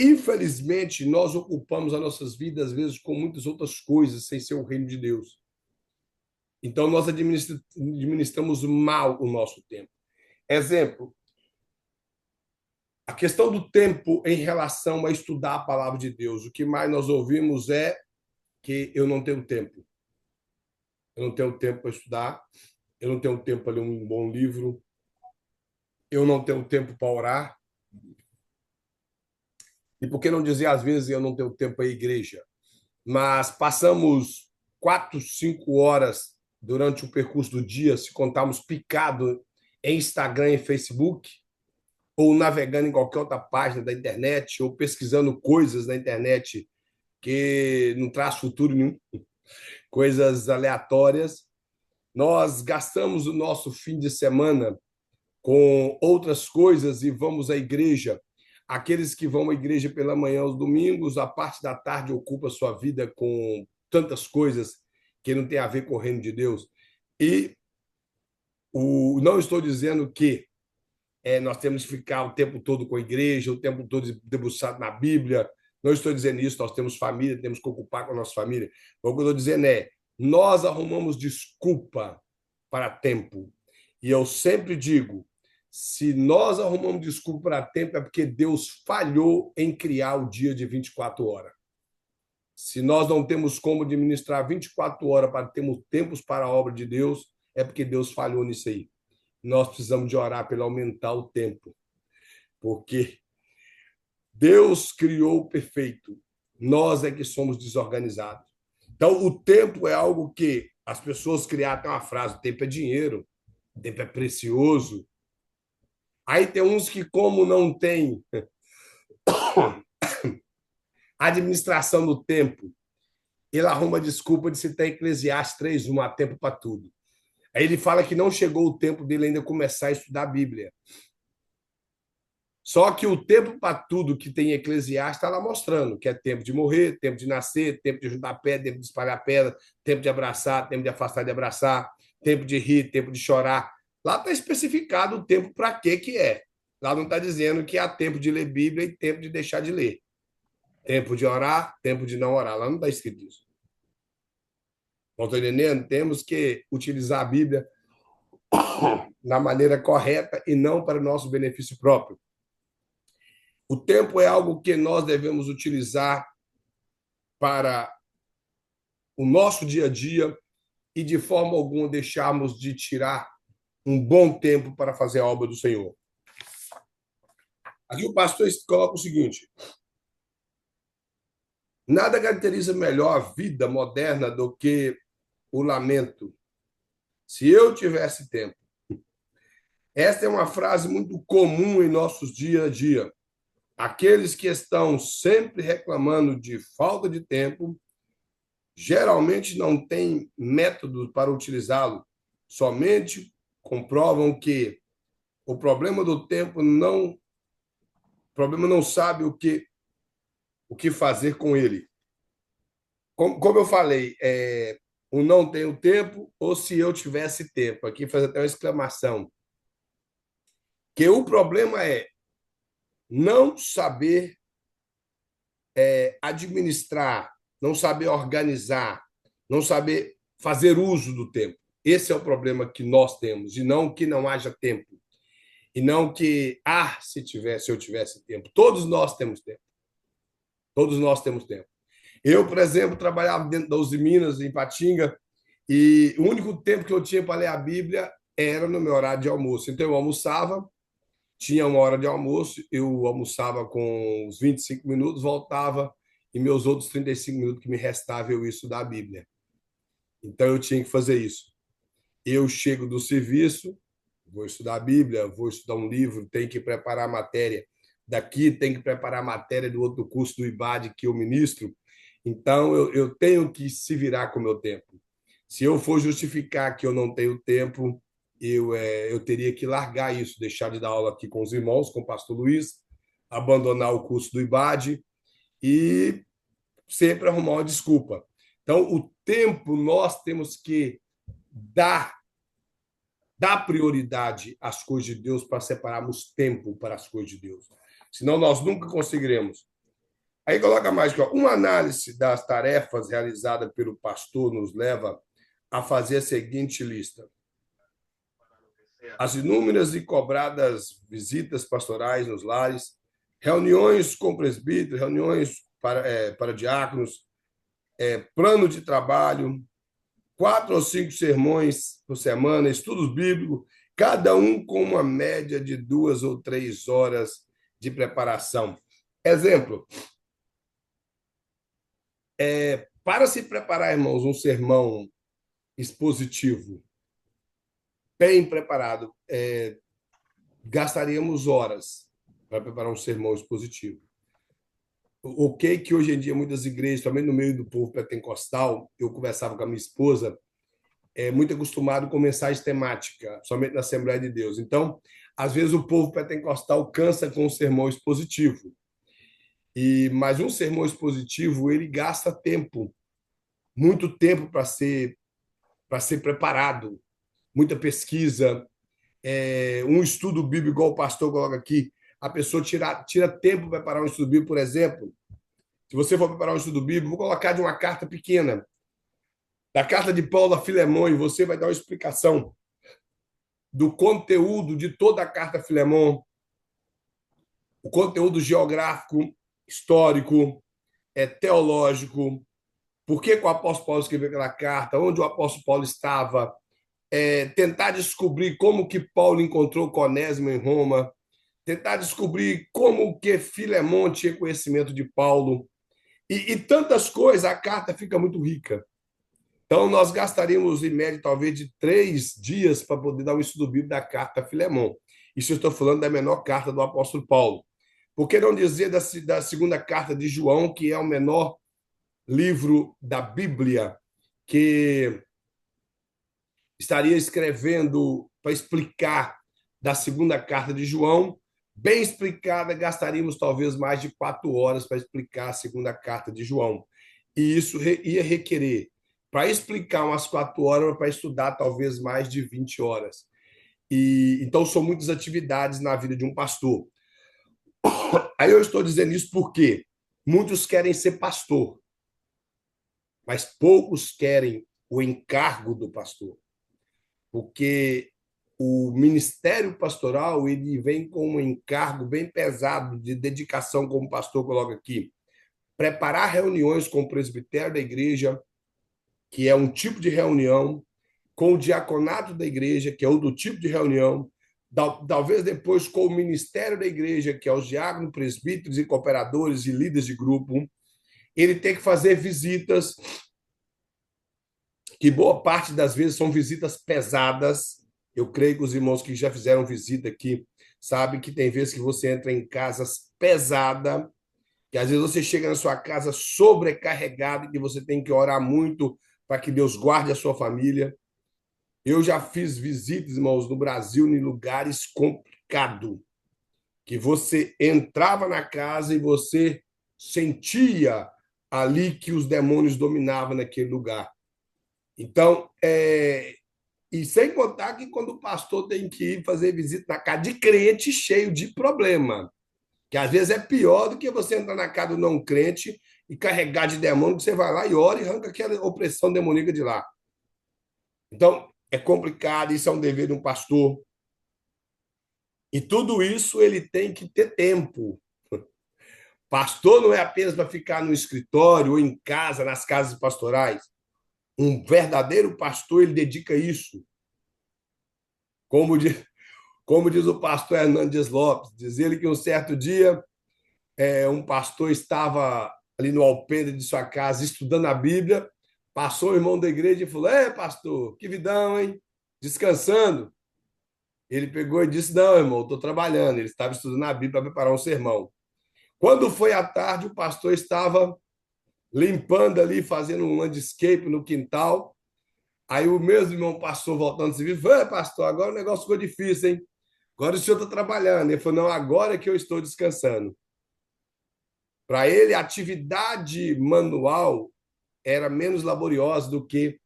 Infelizmente, nós ocupamos as nossas vidas, às vezes, com muitas outras coisas, sem ser o reino de Deus. Então, nós administramos mal o nosso tempo. Exemplo, a questão do tempo em relação a estudar a palavra de Deus. O que mais nós ouvimos é que eu não tenho tempo. Eu não tenho tempo para estudar, eu não tenho tempo para ler um bom livro, eu não tenho tempo para orar. E por que não dizer, às vezes, eu não tenho tempo para a igreja? Mas passamos 4, 5 horas durante o percurso do dia, se contarmos picado em Instagram e Facebook, ou navegando em qualquer outra página da internet, ou pesquisando coisas na internet que não traz futuro nenhum, coisas aleatórias. Nós gastamos o nosso fim de semana com outras coisas e vamos à igreja. Aqueles que vão à igreja pela manhã aos domingos, a parte da tarde ocupa a sua vida com tantas coisas que não tem a ver com o reino de Deus. E não estou dizendo que nós temos que ficar o tempo todo com a igreja, o tempo todo debruçado na Bíblia. Não estou dizendo isso, nós temos família, temos que ocupar com a nossa família. O que eu estou dizendo é, nós arrumamos desculpa para tempo. E eu sempre digo, se nós arrumamos desculpa para tempo, é porque Deus falhou em criar o dia de 24 horas. Se nós não temos como administrar 24 horas para termos tempos para a obra de Deus, é porque Deus falhou nisso aí. Nós precisamos de orar para aumentar o tempo, porque Deus criou o perfeito, nós é que somos desorganizados. Então, o tempo é algo que as pessoas criaram, tem uma frase, o tempo é dinheiro, o tempo é precioso. Aí tem uns que, como não tem administração do tempo, ele arruma desculpa de citar Eclesiastes 3:1, há tempo para tudo. Aí ele fala que não chegou o tempo dele ainda começar a estudar a Bíblia. Só que o tempo para tudo que tem em Eclesiastes está lá mostrando, que é tempo de morrer, tempo de nascer, tempo de juntar pedra, tempo de espalhar pedra, tempo de abraçar, tempo de afastar de abraçar, tempo de rir, tempo de chorar. Lá está especificado o tempo para que é. Lá não está dizendo que há tempo de ler Bíblia e tempo de deixar de ler. Tempo de orar, tempo de não orar. Lá não está escrito isso. Não estou entendendo? Temos que utilizar a Bíblia da maneira correta e não para o nosso benefício próprio. O tempo é algo que nós devemos utilizar para o nosso dia a dia e de forma alguma deixarmos de tirar um bom tempo para fazer a obra do Senhor. Aqui o pastor coloca o seguinte: nada caracteriza melhor a vida moderna do que o lamento. Se eu tivesse tempo. Esta é uma frase muito comum em nossos dia a dia. Aqueles que estão sempre reclamando de falta de tempo geralmente não têm método para utilizá-lo, somente comprovam que o problema não sabe o que fazer com ele. Como eu falei, o não tenho tempo ou se eu tivesse tempo. Aqui faz até uma exclamação. Que o problema é não saber administrar, não saber organizar, não saber fazer uso do tempo. Esse é o problema que nós temos, e não que não haja tempo. E não que, se eu tivesse tempo. Todos nós temos tempo. Todos nós temos tempo. Eu, por exemplo, trabalhava dentro da Uzi Minas, em Patinga, e o único tempo que eu tinha para ler a Bíblia era no meu horário de almoço. Então, eu almoçava, tinha uma hora de almoço, eu almoçava com uns 25 minutos, voltava, e meus outros 35 minutos que me restavam eu ia estudar a Bíblia. Então, eu tinha que fazer isso. Eu chego do serviço, vou estudar a Bíblia, vou estudar um livro, tenho que preparar a matéria daqui, tenho que preparar a matéria do outro curso do IBAD que eu ministro. Então, eu tenho que se virar com o meu tempo. Se eu for justificar que eu não tenho tempo, eu teria que largar isso, deixar de dar aula aqui com os irmãos, com o pastor Luiz, abandonar o curso do IBAD e sempre arrumar uma desculpa. Então, o tempo nós temos que dar prioridade às coisas de Deus para separarmos tempo para as coisas de Deus. Senão, nós nunca conseguiremos. Aí coloca mais que uma análise das tarefas realizada pelo pastor nos leva a fazer a seguinte lista: as inúmeras e cobradas visitas pastorais nos lares, reuniões com presbíteros, reuniões para diáconos, plano de trabalho, 4 ou 5 sermões por semana, estudos bíblicos, cada um com uma média de 2 ou 3 horas de preparação. Exemplo, para se preparar, irmãos, um sermão expositivo bem preparado, gastaríamos horas para preparar um sermão expositivo. O que hoje em dia muitas igrejas, também no meio do povo pentecostal, eu conversava com a minha esposa, é muito acostumado com mensagem temática, somente na Assembleia de Deus. Então, às vezes o povo pentecostal cansa com o sermão expositivo. Mas um sermão expositivo, ele gasta tempo, muito tempo para ser preparado, muita pesquisa, um estudo bíblico, igual o pastor coloca aqui, a pessoa tira tempo para preparar um estudo bíblico, por exemplo. Se você for preparar um estudo bíblico, vou colocar de uma carta pequena, da carta de Paulo a Filemão, e você vai dar uma explicação do conteúdo de toda a carta a Filemão, o conteúdo geográfico, histórico, teológico, por que o apóstolo Paulo escreveu aquela carta, onde o apóstolo Paulo estava, tentar descobrir como que Paulo encontrou Onésimo em Roma, tentar descobrir como que Filemão tinha conhecimento de Paulo, e tantas coisas, a carta fica muito rica. Então, nós gastaríamos, em média, talvez de 3 dias para poder dar um estudo bíblico da carta a Filemão. Isso eu estou falando da menor carta do apóstolo Paulo. Por que não dizer da segunda carta de João, que é o menor livro da Bíblia, que estaria escrevendo para explicar da segunda carta de João, bem explicada, gastaríamos talvez mais de 4 horas para explicar a segunda carta de João. E isso ia requerer, para explicar umas 4 horas, para estudar talvez mais de 20 horas. Então, são muitas atividades na vida de um pastor. Aí eu estou dizendo isso porque muitos querem ser pastor, mas poucos querem o encargo do pastor. Porque o ministério pastoral ele vem com um encargo bem pesado de dedicação, como o pastor coloca aqui. Preparar reuniões com o presbitério da igreja, que é um tipo de reunião, com o diaconato da igreja, que é outro tipo de reunião, talvez depois com o ministério da igreja, que é os diáconos, presbíteros e cooperadores e líderes de grupo. Ele tem que fazer visitas, que boa parte das vezes são visitas pesadas. Eu creio que os irmãos que já fizeram visita aqui sabem que tem vezes que você entra em casas pesadas, que às vezes você chega na sua casa sobrecarregado e que você tem que orar muito para que Deus guarde a sua família. Eu já fiz visitas, irmãos, no Brasil, em lugares complicados, que você entrava na casa e você sentia ali que os demônios dominavam naquele lugar. Então, e sem contar que quando o pastor tem que ir fazer visita na casa de crente cheio de problema, que às vezes é pior do que você entrar na casa do não crente e carregar de demônio, que você vai lá e ora e arranca aquela opressão demoníaca de lá. Então, é complicado, isso é um dever de um pastor. E tudo isso ele tem que ter tempo. Pastor não é apenas para ficar no escritório ou em casa, nas casas pastorais. Um verdadeiro pastor, ele dedica isso. Como diz o pastor Hernandes Lopes, diz ele que um certo dia um pastor estava ali no alpendre de sua casa estudando a Bíblia, passou o irmão da igreja e falou: pastor, que vidão, hein? Descansando. Ele pegou e disse: não, irmão, estou trabalhando. Ele estava estudando a Bíblia para preparar um sermão. Quando foi à tarde, o pastor estava limpando ali, fazendo um landscape no quintal. Aí o mesmo irmão passou voltando se vir, falou: pastor, agora o negócio ficou difícil, hein? Agora o senhor está trabalhando. Ele falou: não, agora é que eu estou descansando. Para ele, a atividade manual era menos laboriosa do que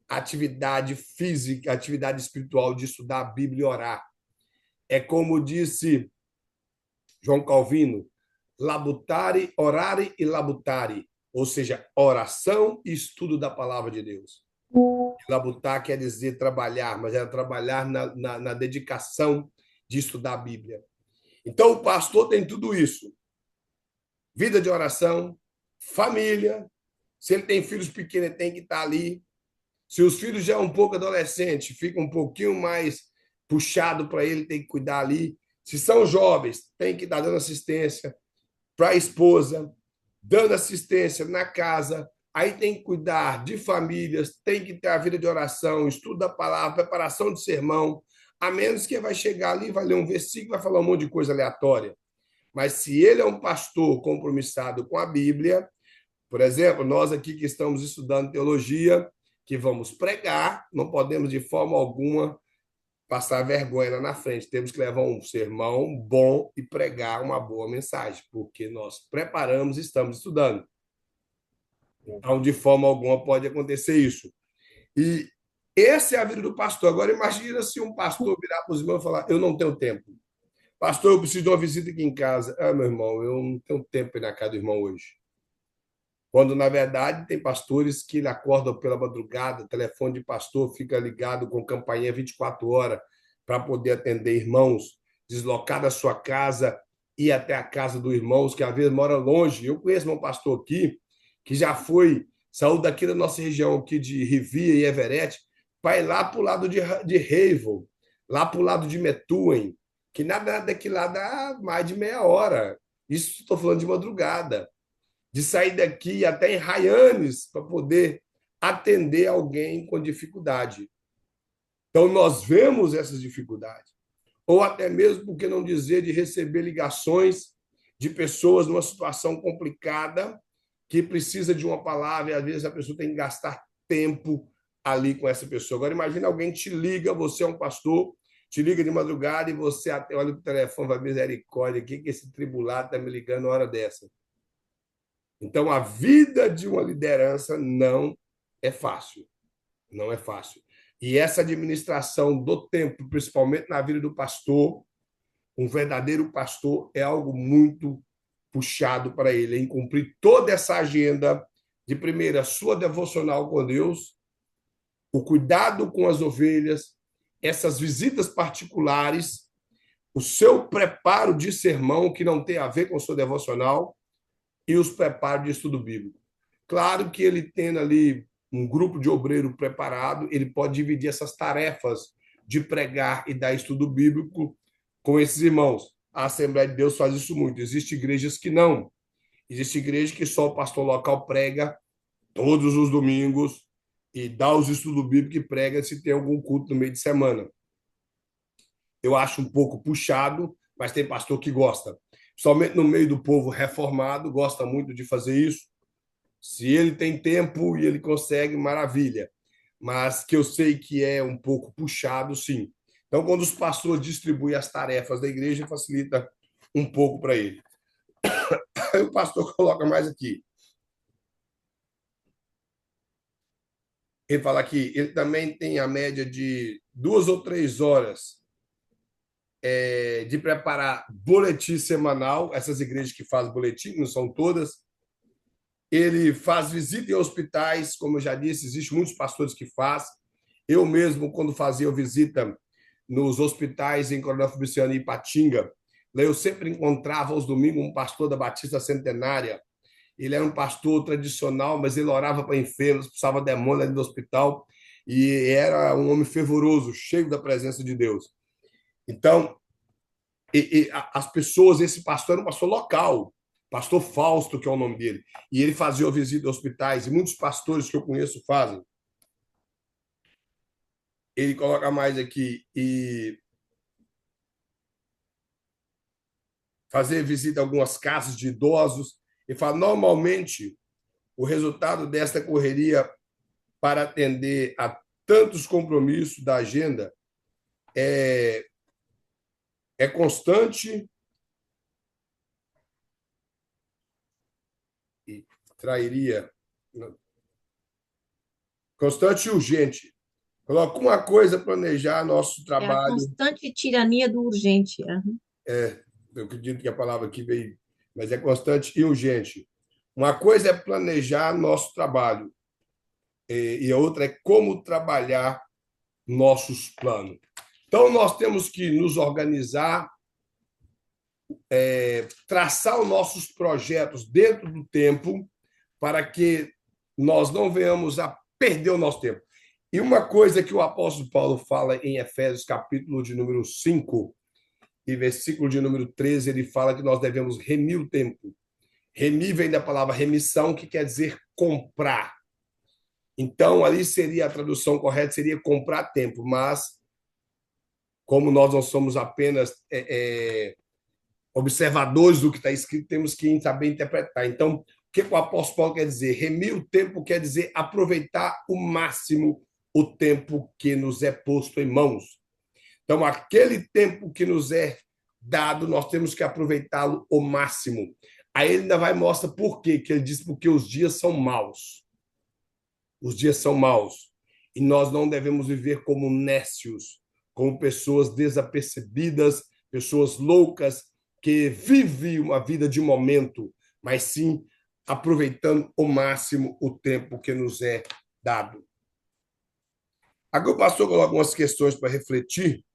a atividade física, a atividade espiritual de estudar a Bíblia e orar. É como disse João Calvino: labutare, orare e labutare, ou seja, oração e estudo da palavra de Deus. Labutar quer dizer trabalhar, mas era trabalhar na dedicação de estudar a Bíblia. Então, o pastor tem tudo isso: vida de oração, família. Se ele tem filhos pequenos, ele tem que estar ali. Se os filhos já é um pouco adolescente, fica um pouquinho mais puxado para ele, tem que cuidar ali. Se são jovens, tem que estar dando assistência para a esposa, dando assistência na casa. Aí tem que cuidar de famílias, tem que ter a vida de oração, estudo da palavra, preparação de sermão. A menos que vai chegar ali, vai ler um versículo, vai falar um monte de coisa aleatória. Mas se ele é um pastor compromissado com a Bíblia, por exemplo, nós aqui que estamos estudando teologia, que vamos pregar, não podemos de forma alguma passar vergonha lá na frente. Temos que levar um sermão bom e pregar uma boa mensagem, porque nós preparamos e estamos estudando. Então, de forma alguma pode acontecer isso. E essa é a vida do pastor. Agora, imagina se um pastor virar para os irmãos e falar: eu não tenho tempo. Pastor, eu preciso de uma visita aqui em casa. Ah, meu irmão, eu não tenho tempo para ir na casa do irmão hoje. Quando, na verdade, tem pastores que acordam pela madrugada, o telefone de pastor fica ligado com campainha 24 horas para poder atender irmãos, deslocar da sua casa, ir até a casa dos irmãos, que às vezes mora longe. Eu conheço um pastor aqui que já foi, saiu daqui da nossa região aqui de Rivia e Everett, para ir lá para o lado de Havel, lá para o lado de Methuen, que nada daqui lá dá mais de meia hora. Isso estou falando de madrugada, de sair daqui até em Raianes para poder atender alguém com dificuldade. Então, nós vemos essas dificuldades. Ou até mesmo, por que não dizer, de receber ligações de pessoas numa situação complicada que precisa de uma palavra e às vezes a pessoa tem que gastar tempo ali com essa pessoa. Agora, imagina alguém te liga, você é um pastor, te liga de madrugada e você até olha para o telefone, vai misericórdia, o que esse tribulado está me ligando na hora dessa? Então, a vida de uma liderança não é fácil. Não é fácil. E essa administração do tempo, principalmente na vida do pastor, um verdadeiro pastor, é algo muito puxado para ele, em cumprir toda essa agenda de, primeiro, a sua devocional com Deus, o cuidado com as ovelhas, essas visitas particulares, o seu preparo de sermão, que não tem a ver com o seu devocional, e os preparos de estudo bíblico. Claro que ele tendo ali um grupo de obreiro preparado, ele pode dividir essas tarefas de pregar e dar estudo bíblico com esses irmãos. A Assembleia de Deus faz isso muito. Existem igrejas que não. Existe igreja que só o pastor local prega todos os domingos e dá os estudos bíblicos e prega se tem algum culto no meio de semana. Eu acho um pouco puxado, mas tem pastor que gosta. Somente no meio do povo reformado, gosta muito de fazer isso. Se ele tem tempo e ele consegue, maravilha. Mas que eu sei que é um pouco puxado, sim. Então, quando os pastores distribuem as tarefas da igreja, facilita um pouco para ele. Aí o pastor coloca mais aqui. Ele fala que ele também tem a média de 2 ou 3 horas de preparar boletim semanal. Essas igrejas que fazem boletim, não são todas. Ele faz visita em hospitais, como eu já disse, existem muitos pastores que fazem. Eu mesmo, quando fazia visita nos hospitais em Coronel Fabriciano e Ipatinga, eu sempre encontrava aos domingos um pastor da Batista Centenária. Ele era um pastor tradicional, mas ele orava para enfermos, expulsava demônio ali no hospital, e era um homem fervoroso, cheio da presença de Deus. Então, as pessoas, esse pastor era um pastor local, pastor Fausto, que é o nome dele, e ele fazia visita a hospitais, e muitos pastores que eu conheço fazem. Ele coloca mais aqui, e fazer visita a algumas casas de idosos, e fala, normalmente, o resultado desta correria para atender a tantos compromissos da agenda é constante e trairia constante e urgente. Coloca uma coisa planejar nosso É a trabalho. constante tirania do urgente. Aham. Eu acredito que a palavra aqui veio, mas é constante e urgente. Uma coisa é planejar nosso trabalho. e a outra é como trabalhar nossos planos. Então, nós temos que nos organizar, traçar os nossos projetos dentro do tempo, para que nós não venhamos a perder o nosso tempo. E uma coisa que o apóstolo Paulo fala em Efésios, capítulo de número 5 e versículo de número 13, ele fala que nós devemos remir o tempo. Remir vem da palavra remissão, que quer dizer comprar. Então, ali seria a tradução correta, seria comprar tempo, mas como nós não somos apenas observadores do que está escrito, temos que saber interpretar. Então, o que o apóstolo Paulo quer dizer? Remir o tempo quer dizer aproveitar o máximo o tempo que nos é posto em mãos. Então, aquele tempo que nos é dado, nós temos que aproveitá-lo ao máximo. Aí ele ainda vai mostrar por quê, que ele diz porque os dias são maus. Os dias são maus. E nós não devemos viver como nécios, como pessoas desapercebidas, pessoas loucas, que vivem uma vida de momento, mas sim aproveitando ao máximo o tempo que nos é dado. Aqui o pastor coloca algumas questões para refletir.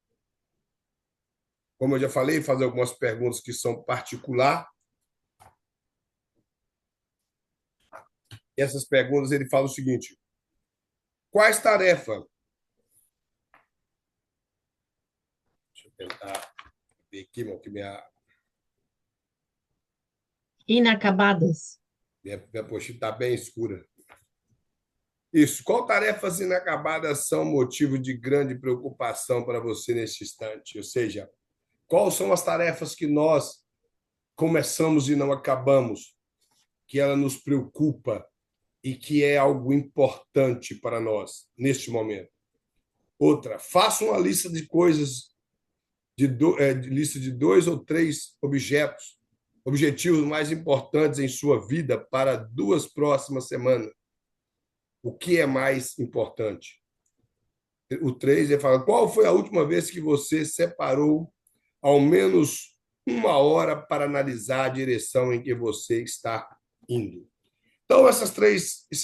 Como eu já falei, fazer algumas perguntas que são particular. E essas perguntas ele fala o seguinte: quais tarefas? Deixa eu tentar ver aqui, irmão, que Inacabadas. minha post está bem escura. Isso. Qual tarefas inacabadas são motivo de grande preocupação para você neste instante? Ou seja, quais são as tarefas que nós começamos e não acabamos, que ela nos preocupa e que é algo importante para nós neste momento? Outra, faça uma lista de coisas, de lista de 2 ou 3 objetivos mais importantes em sua vida para 2 próximas semanas. O que é mais importante? O 3, ele fala, qual foi a última vez que você separou ao menos 1 hora para analisar a direção em que você está indo? Então, esses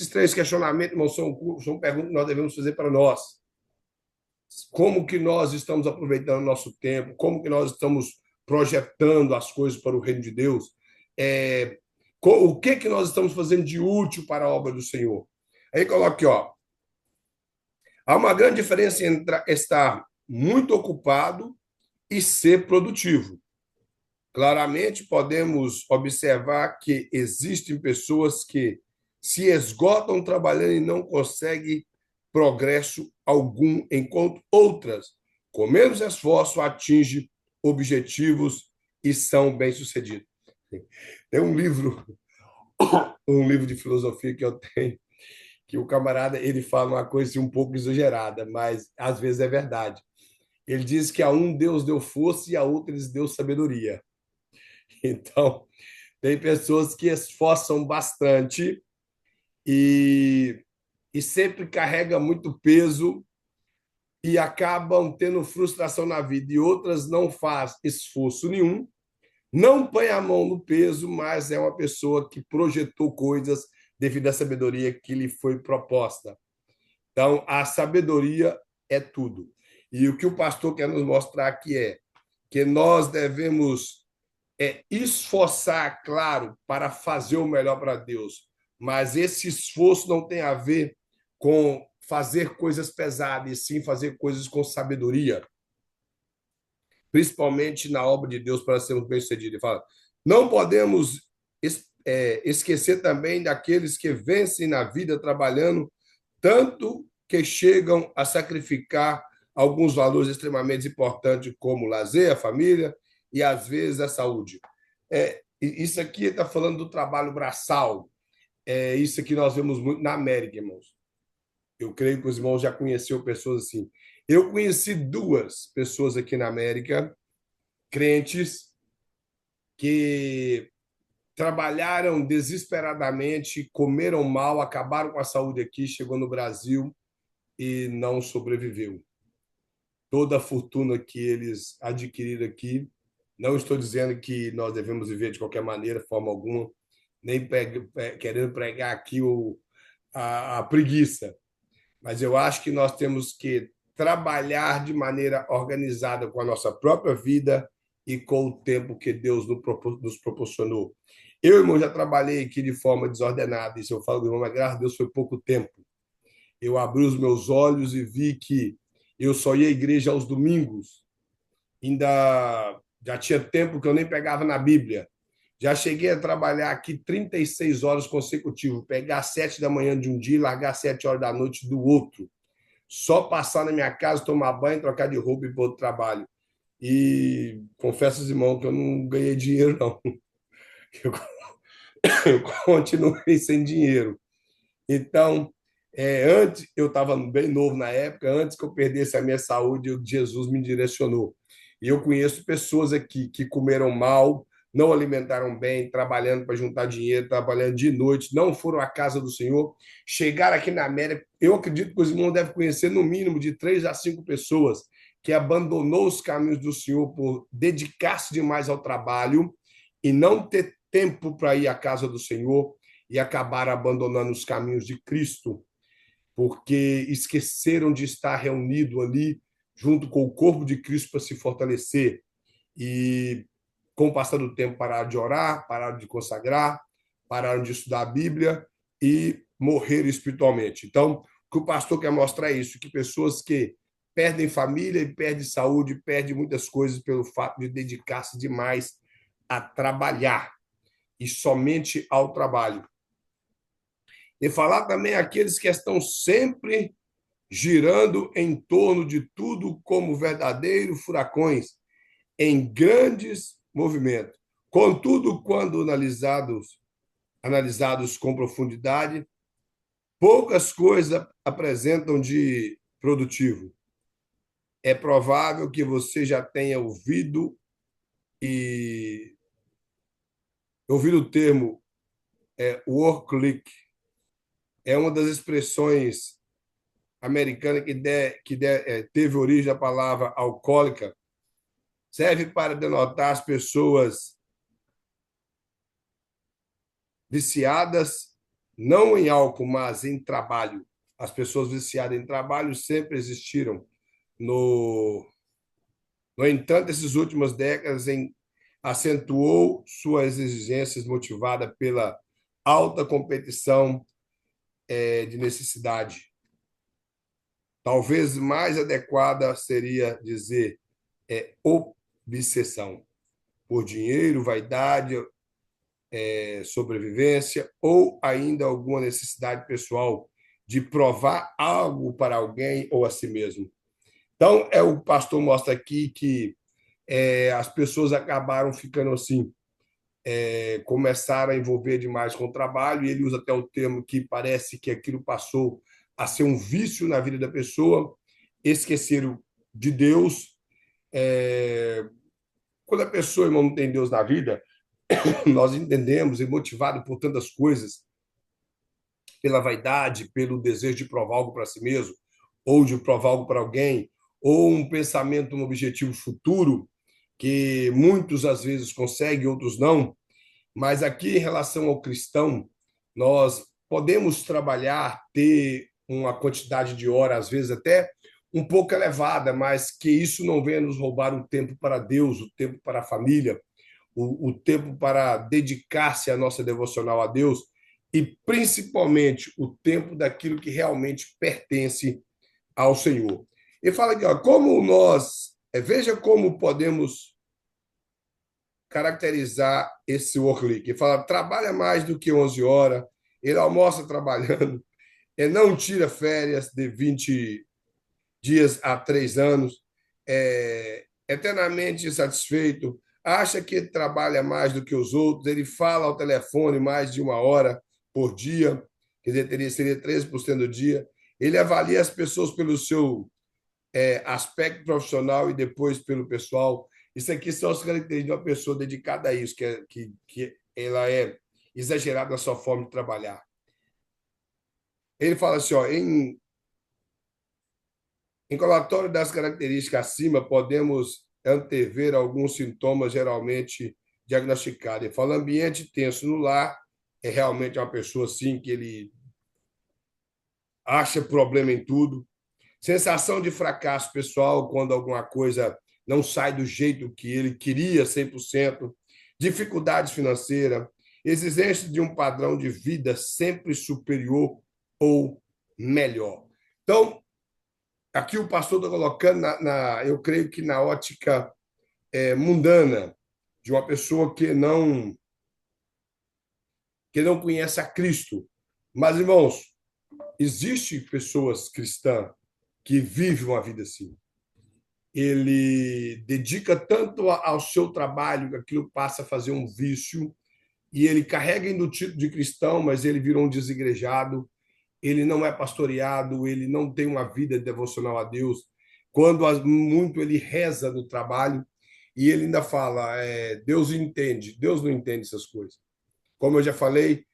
três questionamentos, irmão, são perguntas que nós devemos fazer para nós. Como que nós estamos aproveitando o nosso tempo? Como que nós estamos projetando as coisas para o reino de Deus? O que nós estamos fazendo de útil para a obra do Senhor? Aí coloca aqui, ó. Há uma grande diferença entre estar muito ocupado e ser produtivo. Claramente, podemos observar que existem pessoas que se esgotam trabalhando e não conseguem progresso algum, enquanto outras, com menos esforço, atingem objetivos e são bem-sucedidos. Tem um livro de filosofia que eu tenho, que o camarada ele fala uma coisa assim, um pouco exagerada, mas às vezes é verdade. Ele diz que a um Deus deu força e a outro Deus deu sabedoria. Então, tem pessoas que esforçam bastante e, e sempre carregam muito peso e acabam tendo frustração na vida, e outras não faz esforço nenhum, não põe a mão no peso, mas é uma pessoa que projetou coisas devido à sabedoria que lhe foi proposta. Então, a sabedoria é tudo. E o que o pastor quer nos mostrar aqui é que nós devemos esforçar, claro, para fazer o melhor para Deus, mas esse esforço não tem a ver com fazer coisas pesadas, e sim fazer coisas com sabedoria, principalmente na obra de Deus para sermos bem-sucedidos. Ele fala, não podemos esquecer também daqueles que vencem na vida trabalhando tanto que chegam a sacrificar alguns valores extremamente importantes, como o lazer, a família e, às vezes, a saúde. Isso aqui está falando do trabalho braçal. Isso aqui nós vemos muito na América, irmãos. Eu creio que os irmãos já conheceram pessoas assim. Eu conheci 2 pessoas aqui na América, crentes, que trabalharam desesperadamente, comeram mal, acabaram com a saúde aqui, chegou no Brasil e não sobreviveu. Toda a fortuna que eles adquiriram aqui, não estou dizendo que nós devemos viver de qualquer maneira, forma alguma, nem querendo pregar aqui a preguiça, mas eu acho que nós temos que trabalhar de maneira organizada com a nossa própria vida e com o tempo que Deus nos proporcionou. Eu, irmão, já trabalhei aqui de forma desordenada. Isso eu falo, irmão, mas graças a Deus foi pouco tempo. Eu abri os meus olhos e vi que eu só ia à igreja aos domingos. Ainda já tinha tempo que eu nem pegava na Bíblia. Já cheguei a trabalhar aqui 36 horas consecutivas, pegar 7 da manhã de um dia e largar 7 horas da noite do outro. Só passar na minha casa, tomar banho, trocar de roupa e ir para outro trabalho. E confesso, irmão, que eu não ganhei dinheiro, não. Eu, eu continuei sem dinheiro. Então, antes, eu estava bem novo na época, antes que eu perdesse a minha saúde, Jesus me direcionou. E eu conheço pessoas aqui que comeram mal, não alimentaram bem, trabalhando para juntar dinheiro, trabalhando de noite, não foram à casa do Senhor, chegaram aqui na América. Eu acredito que os irmãos devem conhecer no mínimo de 3 a 5 pessoas que abandonou os caminhos do Senhor por dedicar-se demais ao trabalho e não ter tempo para ir à casa do Senhor e acabaram abandonando os caminhos de Cristo, porque esqueceram de estar reunido ali junto com o corpo de Cristo para se fortalecer. E com o passar do tempo pararam de orar, pararam de consagrar, pararam de estudar a Bíblia e morreram espiritualmente. Então, o que o pastor quer mostrar é isso, que pessoas que perdem família e perdem saúde, perdem muitas coisas pelo fato de dedicar-se demais a trabalhar e somente ao trabalho. E falar também aqueles que estão sempre girando em torno de tudo como verdadeiros furacões, em grandes movimentos. Contudo, quando analisados com profundidade, poucas coisas apresentam de produtivo. É provável que você já tenha ouvido o termo work-lick. É uma das expressões americana teve origem da palavra alcoólica, serve para denotar as pessoas viciadas, não em álcool, mas em trabalho. As pessoas viciadas em trabalho sempre existiram. No entanto, essas últimas décadas acentuou suas exigências motivada pela alta competição de necessidade. Talvez mais adequada seria dizer obsessão por dinheiro, vaidade, sobrevivência ou ainda alguma necessidade pessoal de provar algo para alguém ou a si mesmo. Então, o pastor mostra aqui que as pessoas acabaram ficando assim, começaram a envolver demais com o trabalho, e ele usa até o termo que parece que aquilo passou a ser um vício na vida da pessoa, esqueceram de Deus. Quando a pessoa, irmão, não tem Deus na vida, nós entendemos, e motivado por tantas coisas, pela vaidade, pelo desejo de provar algo para si mesmo, ou de provar algo para alguém, ou um pensamento, um objetivo futuro, que muitos às vezes conseguem, outros não. Mas aqui, em relação ao cristão, nós podemos trabalhar, ter uma quantidade de horas, às vezes até um pouco elevada, mas que isso não venha nos roubar o tempo para Deus, o tempo para a família, o tempo para dedicar-se à nossa devocional a Deus e, principalmente, o tempo daquilo que realmente pertence ao Senhor. E fala aqui, ó, como nós, veja como podemos caracterizar esse workaholic. Ele fala, trabalha mais do que 11 horas, ele almoça trabalhando, ele não tira férias de 20 dias a 3 anos, eternamente insatisfeito, acha que ele trabalha mais do que os outros, ele fala ao telefone mais de 1 hora por dia, quer dizer, seria 13% do dia. Ele avalia as pessoas pelo seu aspecto profissional e depois pelo pessoal. Isso aqui são as características de uma pessoa dedicada a isso, que ela é exagerada na sua forma de trabalhar. Ele fala assim, ó, em relatório das características acima, podemos antever alguns sintomas geralmente diagnosticados. Ele fala ambiente tenso no lar, é realmente uma pessoa assim que ele acha problema em tudo, sensação de fracasso pessoal quando alguma coisa não sai do jeito que ele queria 100%, dificuldade financeira, exigência de um padrão de vida sempre superior ou melhor. Então, aqui o pastor está colocando, eu creio que na ótica mundana, de uma pessoa que não conhece a Cristo. Mas, irmãos, existem pessoas cristãs que vivem uma vida assim. Ele dedica tanto ao seu trabalho que aquilo passa a fazer um vício, e ele carrega ainda o título de cristão, mas ele virou um desigrejado, ele não é pastoreado, ele não tem uma vida devocional a Deus. Quando muito ele reza no trabalho, e ele ainda fala, Deus entende, Deus não entende essas coisas. Como eu já falei,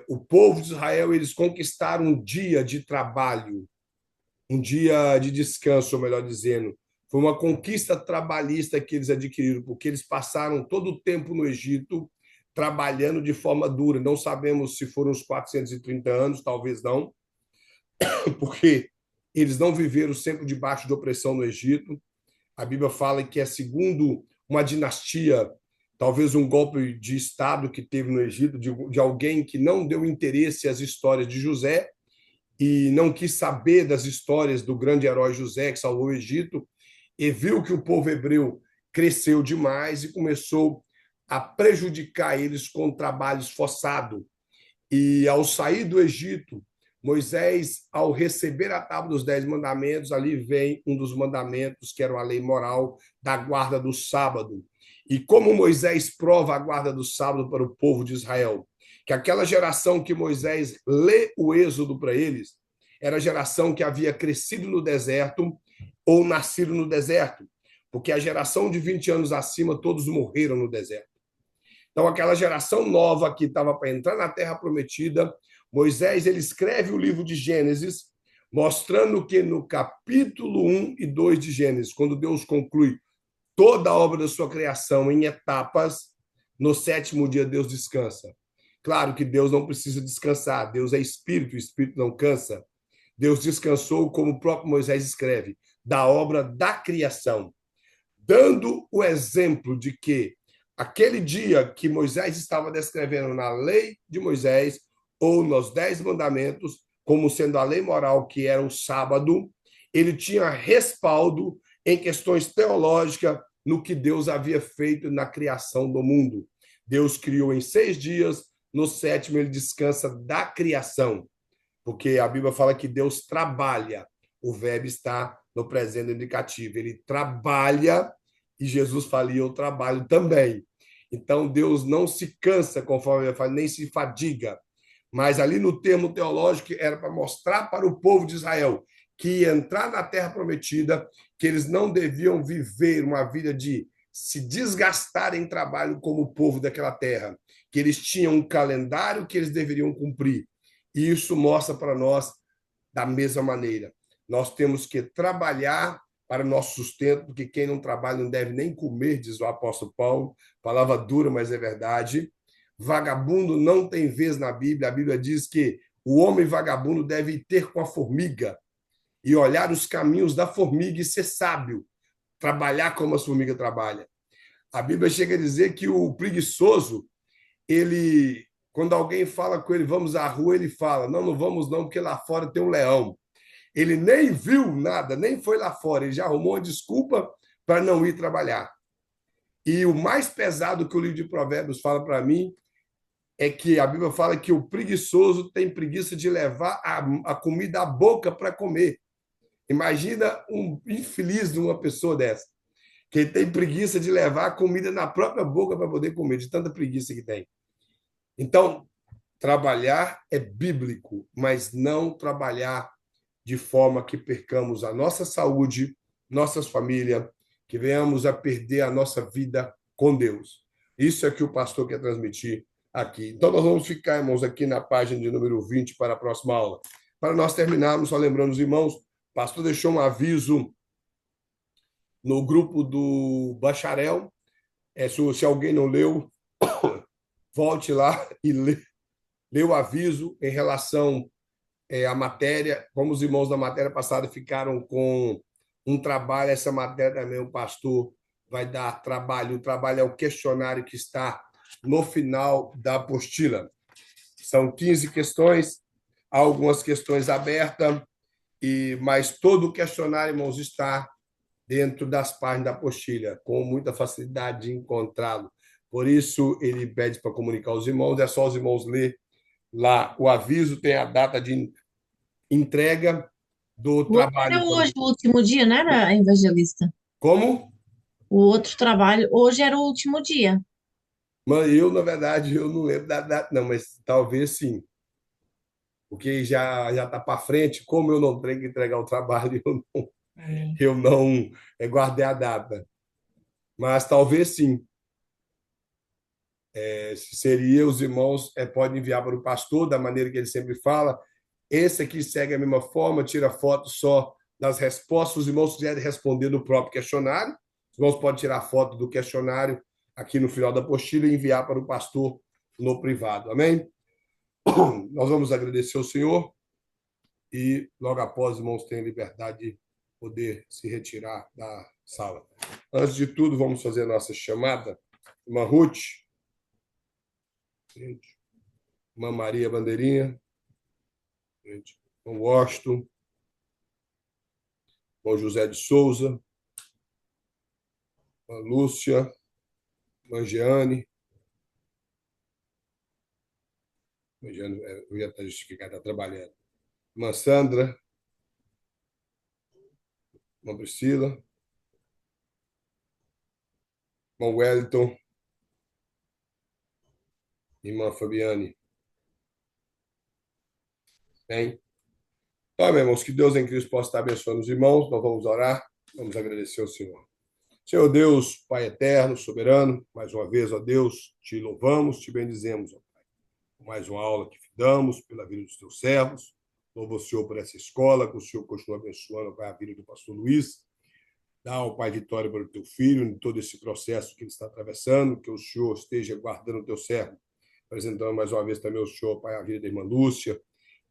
o povo de Israel, eles conquistaram um dia de trabalho, um dia de descanso, ou melhor dizendo. Foi uma conquista trabalhista que eles adquiriram, porque eles passaram todo o tempo no Egito trabalhando de forma dura. Não sabemos se foram os 430 anos, talvez não, porque eles não viveram sempre debaixo de opressão no Egito. A Bíblia fala que é segundo uma dinastia, talvez um golpe de Estado que teve no Egito, de alguém que não deu interesse às histórias de José e não quis saber das histórias do grande herói José que salvou o Egito, e viu que o povo hebreu cresceu demais e começou a prejudicar eles com trabalho esforçado. E ao sair do Egito, Moisés, ao receber a tábua dos 10 mandamentos, ali vem um dos mandamentos, que era a lei moral da guarda do sábado. E como Moisés prova a guarda do sábado para o povo de Israel? Que aquela geração que Moisés lê o Êxodo para eles, era a geração que havia crescido no deserto ou nascido no deserto. Porque a geração de 20 anos acima, todos morreram no deserto. Então, aquela geração nova que estava para entrar na Terra Prometida, Moisés ele escreve o livro de Gênesis, mostrando que no capítulo 1 e 2 de Gênesis, quando Deus conclui toda a obra da sua criação em etapas, no sétimo dia Deus descansa. Claro que Deus não precisa descansar, Deus é espírito, o espírito não cansa. Deus descansou, como o próprio Moisés escreve, da obra da criação, dando o exemplo de que aquele dia que Moisés estava descrevendo na lei de Moisés, ou nos 10 mandamentos, como sendo a lei moral, que era o sábado, ele tinha respaldo em questões teológicas no que Deus havia feito na criação do mundo. Deus criou em 6 dias, no sétimo ele descansa da criação, porque a Bíblia fala que Deus trabalha, o verbo está no presente indicativo, ele trabalha, e Jesus fala, eu trabalho também. Então, Deus não se cansa, conforme ele fala, nem se fadiga. Mas ali no termo teológico era para mostrar para o povo de Israel que ia entrar na Terra Prometida, que eles não deviam viver uma vida de se desgastar em trabalho como o povo daquela terra, que eles tinham um calendário que eles deveriam cumprir. E isso mostra para nós da mesma maneira. Nós temos que trabalhar para o nosso sustento, porque quem não trabalha não deve nem comer, diz o apóstolo Paulo. Palavra dura, mas é verdade. Vagabundo não tem vez na Bíblia. A Bíblia diz que o homem vagabundo deve ter com a formiga e olhar os caminhos da formiga e ser sábio, trabalhar como a formiga trabalha. A Bíblia chega a dizer que o preguiçoso, ele, quando alguém fala com ele, vamos à rua, ele fala, não, não vamos não, porque lá fora tem um leão. Ele nem viu nada, nem foi lá fora, ele já arrumou uma desculpa para não ir trabalhar. E o mais pesado que o livro de Provérbios fala para mim é que a Bíblia fala que o preguiçoso tem preguiça de levar a comida à boca para comer. Imagina um infeliz de uma pessoa dessa, que tem preguiça de levar a comida na própria boca para poder comer, de tanta preguiça que tem. Então, trabalhar é bíblico, mas não trabalhar de forma que percamos a nossa saúde, nossas famílias, que venhamos a perder a nossa vida com Deus. Isso é que o pastor quer transmitir aqui. Então, nós vamos ficar, irmãos, aqui na página de número 20 para a próxima aula. Para nós terminarmos, só lembrando os irmãos, o pastor deixou um aviso no grupo do Bacharel. Se alguém não leu, volte lá e lê o aviso em relação a matéria, como os irmãos da matéria passada ficaram com um trabalho, essa matéria também o pastor vai dar trabalho. O trabalho é o questionário que está no final da apostila. São 15 questões, há algumas questões abertas, mas todo o questionário, irmãos, está dentro das páginas da apostila, com muita facilidade de encontrá-lo. Por isso, ele pede para comunicar aos irmãos, é só os irmãos ler lá o aviso, tem a data de entrega do O outro trabalho. era hoje, o último dia, não era, evangelista? Como? O outro trabalho, hoje era o último dia. Mas eu, na verdade, eu não lembro da data, não, mas talvez sim, porque já está para frente, como eu não tenho que entregar o trabalho, eu não guardei a data. Mas talvez sim. Seria os irmãos podem enviar para o pastor da maneira que ele sempre fala. Esse aqui segue a mesma forma, tira foto só das respostas. Os irmãos quiserem responder no próprio questionário, os irmãos podem tirar foto do questionário aqui no final da apostila e enviar para o pastor no privado. Amém? Nós vamos agradecer ao Senhor e logo após os irmãos têm liberdade de poder se retirar da sala. Antes de tudo, vamos fazer a nossa chamada. Irmã Ruth, irmã Maria Bandeirinha, irmão Washington, irmão José de Souza, irmã Lúcia, irmã Jeane, eu ia estar justificado, está trabalhando, irmã Sandra, irmã Priscila, irmão Wellington, irmã Fabiane. Bem? Então, meus irmãos, que Deus em Cristo possa estar abençoando os irmãos. Nós vamos orar, vamos agradecer ao Senhor. Senhor Deus, Pai eterno, soberano, mais uma vez, ó Deus, te louvamos, te bendizemos, ó Pai, por mais uma aula que damos pela vida dos teus servos. Louvo o Senhor por essa escola, que o Senhor continua abençoando, Pai, a vida do pastor Luiz. Dá ao Pai vitória para o teu filho, em todo esse processo que ele está atravessando, que o Senhor esteja guardando o teu servo. Apresentando mais uma vez também o Senhor, Pai, a vida da irmã Lúcia,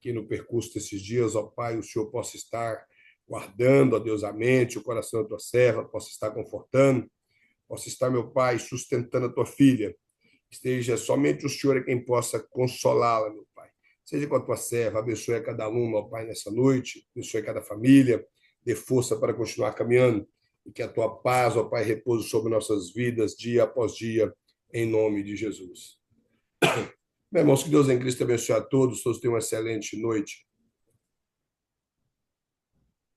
que no percurso desses dias, ó Pai, o Senhor possa estar guardando, ó Deus, a mente, o coração da tua serva, possa estar confortando, possa estar, meu Pai, sustentando a tua filha. Esteja somente o Senhor é quem possa consolá-la, meu Pai. Seja com a tua serva, abençoe a cada um, meu Pai, nessa noite, abençoe cada família, dê força para continuar caminhando, e que a tua paz, ó Pai, repouse sobre nossas vidas, dia após dia, em nome de Jesus. Meus irmãos, que Deus em Cristo abençoe a todos tenham uma excelente noite.